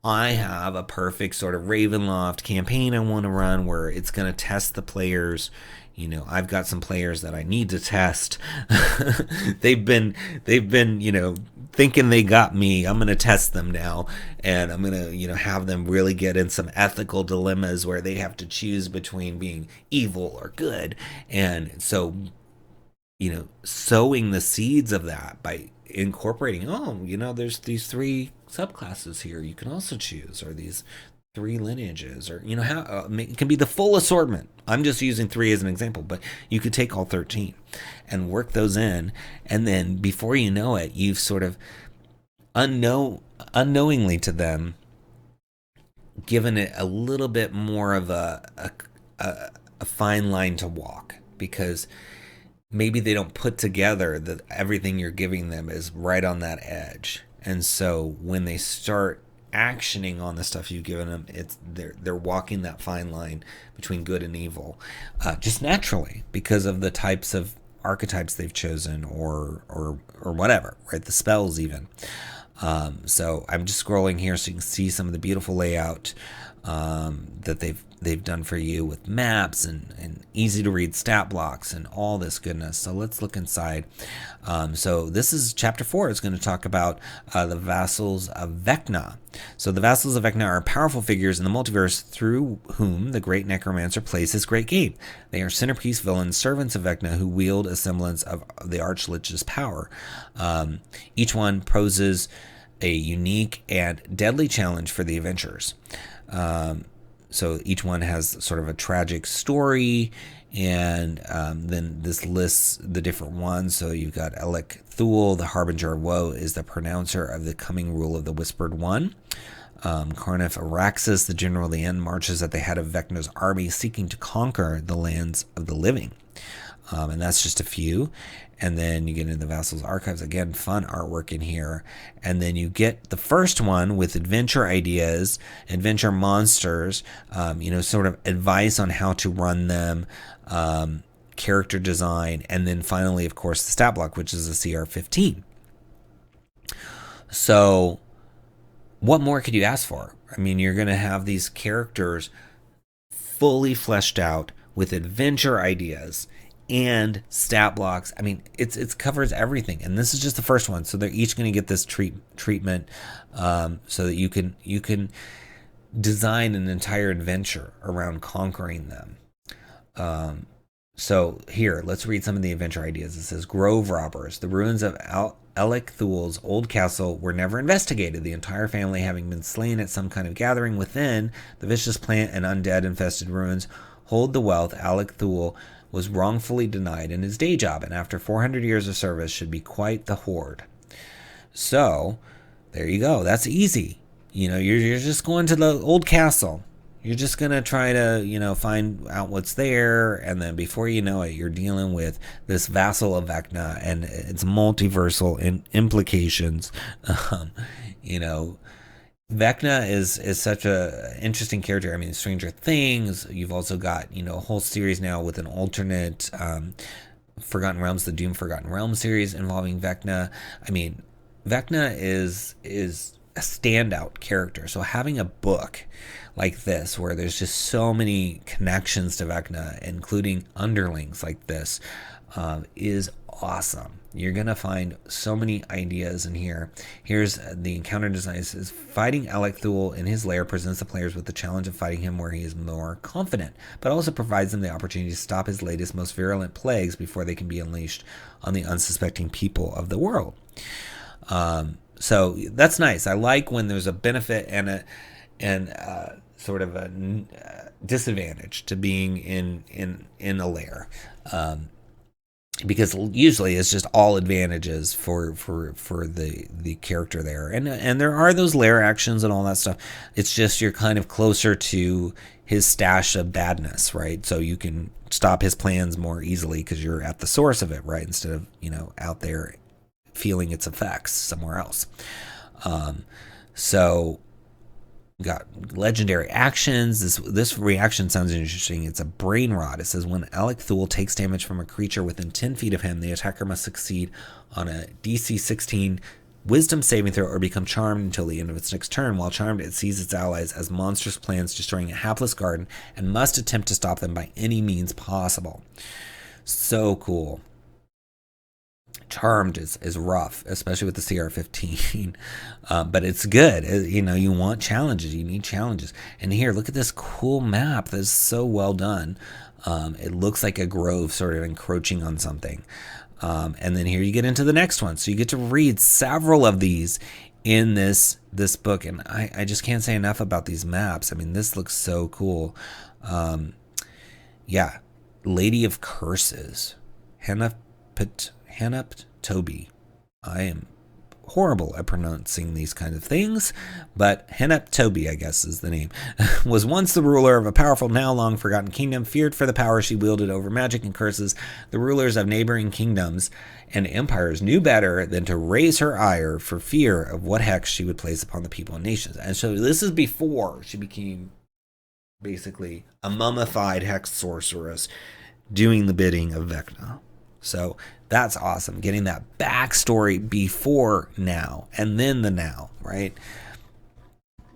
I have a perfect sort of Ravenloft campaign I want to run where it's going to test the players. You know, I've got some players that I need to test. they've been, thinking they got me. I'm going to test them now, and I'm going to, have them really get in some ethical dilemmas where they have to choose between being evil or good. And so, sowing the seeds of that by incorporating, there's these 3 subclasses here you can also choose, or these 3 lineages, or how it can be the full assortment. I'm just using 3 as an example, but you could take all 13 and work those in, and then before you know it, you've sort of unknowingly to them given it a little bit more of a fine line to walk, because maybe they don't put together that everything you're giving them is right on that edge. And so when they start actioning on the stuff you've given them, they're walking that fine line between good and evil, just naturally, because of the types of archetypes they've chosen, or whatever, right? The spells even. So I'm just scrolling here so you can see some of the beautiful layout that they've done for you with maps and easy to read stat blocks and all this goodness. So let's look inside. So this is chapter 4. It's going to talk about the vassals of Vecna. So the vassals of Vecna are powerful figures in the multiverse through whom the great necromancer plays his great game. They are centerpiece villains, servants of Vecna, who wield a semblance of the Archlich's power. Each one poses a unique and deadly challenge for the adventurers. So each one has sort of a tragic story, and then this lists the different ones. So you've got 𝙁𝙗𝙗𝙗, the harbinger of woe, is the pronouncer of the coming rule of the Whispered One. Carnif Araxis, the general of the end, marches at the head of Vecna's army, seeking to conquer the lands of the living. And that's just a few. And then you get into the Vassals Archives. Again, fun artwork in here. And then you get the first one with adventure ideas, adventure monsters, sort of advice on how to run them, character design, and then finally, of course, the stat block, which is a CR15. So what more could you ask for? I mean, you're going to have these characters fully fleshed out with adventure ideas and stat blocks. I mean, it covers everything, and this is just the first one. So they're each going to get this treatment, so that you can design an entire adventure around conquering them. So here, let's read some of the adventure ideas. It says, Grove Robbers. The ruins of 𝙁𝙗𝙗𝙗's old castle were never investigated, the entire family having been slain at some kind of gathering within the vicious plant and undead-infested ruins. Hold the wealth 𝙁𝙗𝙗𝙗 was wrongfully denied in his day job, and after 400 years of service should be quite the hoard. So there you go. That's easy. You're just going to the old castle. you're just gonna try to, find out what's there, and then before you know it, you're dealing with this vassal of Vecna and its multiversal implications. You know, Vecna is such a interesting character. I mean, Stranger Things. You've also got a whole series now with an alternate Forgotten Realms, the Doom Forgotten Realms series involving Vecna. I mean, Vecna is a standout character. So having a book like this where there's just so many connections to Vecna, including underlings like this, is awesome. You're going to find so many ideas in here. Here's the encounter design. It says, fighting 𝙁𝙗𝙗 in his lair presents the players with the challenge of fighting him where he is more confident, but also provides them the opportunity to stop his latest, most virulent plagues before they can be unleashed on the unsuspecting people of the world. So that's nice. I like when there's a benefit and sort of a disadvantage to being in a lair. Because usually it's just all advantages for the character there, and there are those lair actions and all that stuff. It's just you're kind of closer to his stash of badness, right? So you can stop his plans more easily because you're at the source of it, right? Instead of out there feeling its effects somewhere else. So got legendary actions. This reaction sounds interesting. It's a brain rot. It says when 𝙁𝙗𝙗 takes damage from a creature within 10 feet of him, the attacker must succeed on a DC 16 wisdom saving throw or become charmed until the end of its next turn. While charmed, it sees its allies as monstrous plants, destroying a hapless garden, and must attempt to stop them by any means possible. So cool. Charmed is rough, especially with the CR15, but it's good. You want challenges. You need challenges. And here, look at this cool map that's so well done. It looks like a grove sort of encroaching on something. And then here you get into the next one. So you get to read several of these in this book, and I just can't say enough about these maps. I mean, this looks so cool. Yeah, Lady of Curses, 𝘎𝙤𝙘𝙀. I am horrible at pronouncing these kind of things, but 𝘎𝙤𝙘𝙀, I guess is the name, was once the ruler of a powerful, now long forgotten kingdom. Feared for the power she wielded over magic and curses, the rulers of neighboring kingdoms and empires knew better than to raise her ire for fear of what hex she would place upon the people and nations. And so this is before she became basically a mummified hex sorceress doing the bidding of Vecna. So that's awesome. Getting that backstory before now and then the now, right?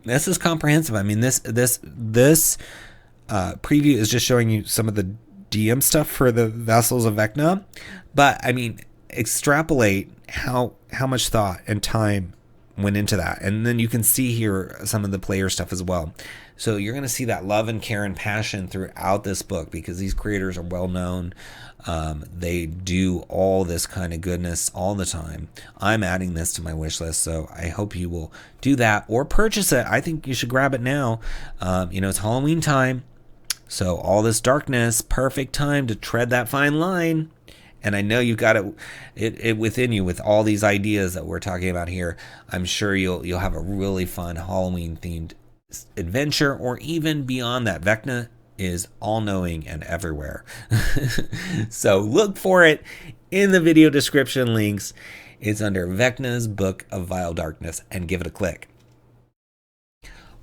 This is comprehensive. I mean, this preview is just showing you some of the DM stuff for the Vassals of Vecna, but I mean, extrapolate how much thought and time went into that, and then you can see here some of the player stuff as well. So you're going to see that love and care and passion throughout this book because these creators are well known. They do all this kind of goodness all the time. I'm adding this to my wish list, so I hope you will do that or purchase it. I think you should grab it now. It's Halloween time, so all this darkness, perfect time to tread that fine line. And I know you've got it within you with all these ideas that we're talking about here. I'm sure you'll have a really fun Halloween themed adventure, or even beyond that. Vecna is all-knowing and everywhere. So look for it in the video description links. It's under Vecna's Book of Vile Darkness, and give it a click.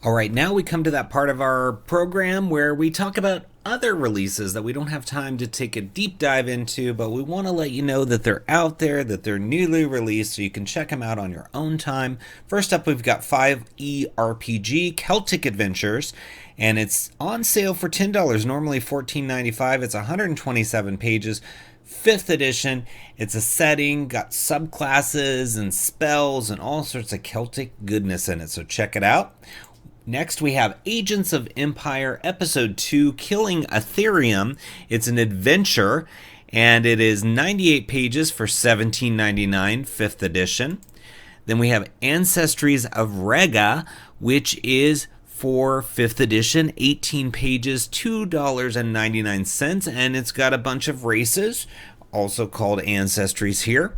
All right, now we come to that part of our program where we talk about other releases that we don't have time to take a deep dive into, but we want to let you know that they're out there, that they're newly released, so you can check them out on your own time. First up, we've got 5e RPG Celtic Adventures, and it's on sale for $10, normally $14.95. It's 127 pages. 5th edition. It's a setting, got subclasses and spells and all sorts of Celtic goodness in it, so check it out. Next, we have Agents of Empire Episode 2, Killing Ethereum. It's an adventure, and it is 98 pages for $17.99, 5th edition. Then we have Ancestries of Rega, which is for 5th edition, 18 pages, $2.99, and it's got a bunch of races, also called Ancestries here.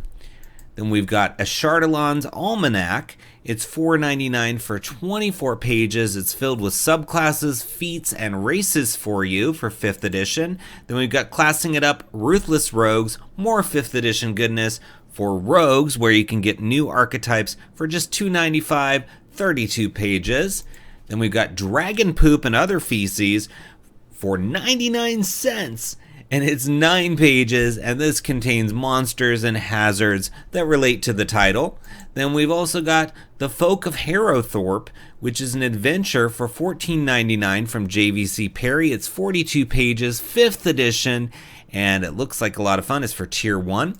Then we've got 𝙤𝙤𝙘𝙀𝙡 Almanac. It's $4.99 for 24 pages. It's filled with subclasses, feats, and races for you for 5th edition. Then we've got Classing It Up Ruthless Rogues, more 5th edition goodness for rogues, where you can get new archetypes for just $2.95, 32 pages. Then we've got Dragon Poop and Other Feces for 99 cents. And it's 9 pages, and this contains monsters and hazards that relate to the title. Then we've also got The Folk of Harrowthorpe, which is an adventure for $14.99 from JVC Perry. It's 42 pages, 5th edition, and it looks like a lot of fun. It's for Tier 1.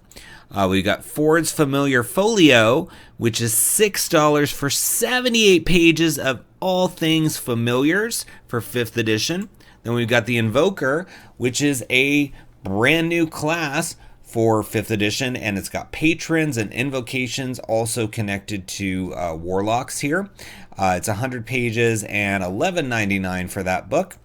We've got Ford's Familiar Folio, which is $6 for 78 pages of all things familiars for 5th edition. Then we've got the Invoker, which is a brand new class for 5th edition, and it's got patrons and invocations also connected to warlocks here. It's 100 pages and $11.99 for that book.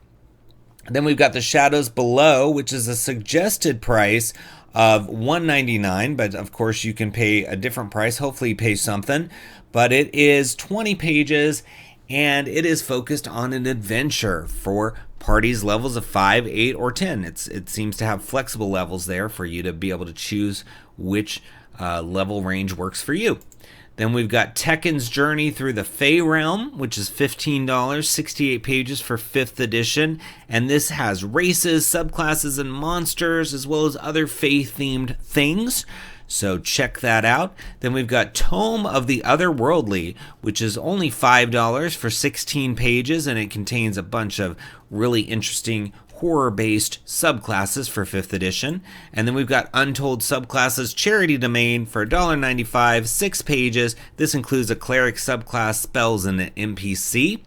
Then we've got The Shadows Below, which is a suggested price of $1.99, but of course you can pay a different price. Hopefully you pay something. But it is 20 pages, and it is focused on an adventure for parties levels of 5, 8, or 10. It seems to have flexible levels there for you to be able to choose which level range works for you. Then we've got Tekken's Journey Through the Fey Realm, which is $15, 68 pages for 5th edition. And this has races, subclasses, and monsters, as well as other Fey-themed things. So check that out. Then we've got Tome of the Otherworldly, which is only $5 for 16 pages, and it contains a bunch of really interesting horror-based subclasses for 5th edition. And then we've got Untold Subclasses Charity Domain for $1.95, 6 pages. This includes a cleric subclass, spells, and an NPC.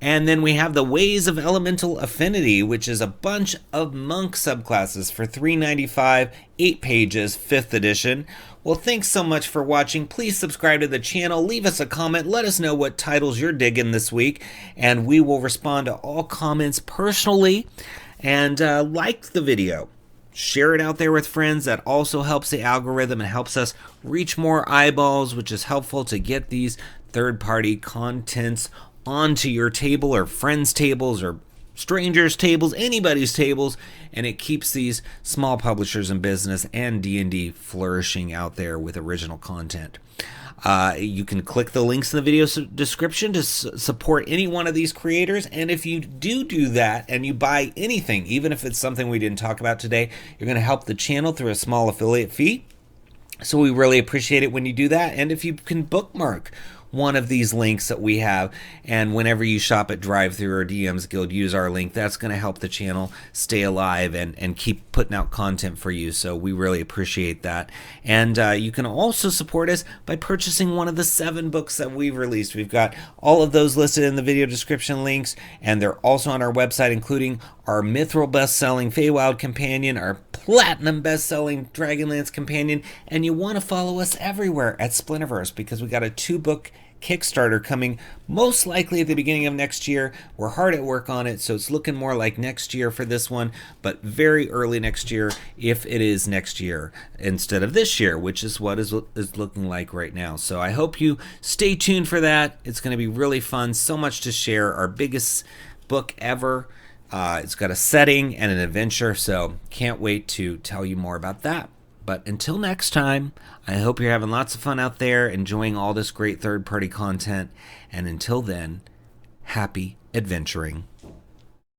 And then we have the Ways of Elemental Affinity, which is a bunch of monk subclasses for $3.95, 8 pages, 5th edition. Well, thanks so much for watching. Please subscribe to the channel, leave us a comment, let us know what titles you're digging this week, and we will respond to all comments personally. And like the video. Share it out there with friends. That also helps the algorithm and helps us reach more eyeballs, which is helpful to get these third-party contents onto your table or friends' tables or strangers' tables, anybody's tables, and it keeps these small publishers in business and D&D flourishing out there with original content. You can click the links in the video description to support any one of these creators, and if you do that and you buy anything, even if it's something we didn't talk about today, you're going to help the channel through a small affiliate fee. So we really appreciate it when you do that, and if you can bookmark one of these links that we have, and whenever you shop at Drive-Thru or DM's Guild, use our link. That's going to help the channel stay alive and keep putting out content for you, so we really appreciate that. And you can also support us by purchasing one of the 7 books that we've released. We've got all of those listed in the video description links, and they're also on our website, including our Mithril best-selling Feywild Companion, our Platinum best-selling Dragonlance Companion, and you want to follow us everywhere at Splinterverse, because we got a 2-book Kickstarter coming most likely at the beginning of next year. We're hard at work on it, so it's looking more like next year for this one, but very early next year if it is next year instead of this year, which is what is looking like right now. So I hope you stay tuned for that. It's going to be really fun, so much to share. Our biggest book ever. It's got a setting and an adventure, so can't wait to tell you more about that. But until next time, I hope you're having lots of fun out there, enjoying all this great third-party content. And until then, happy adventuring.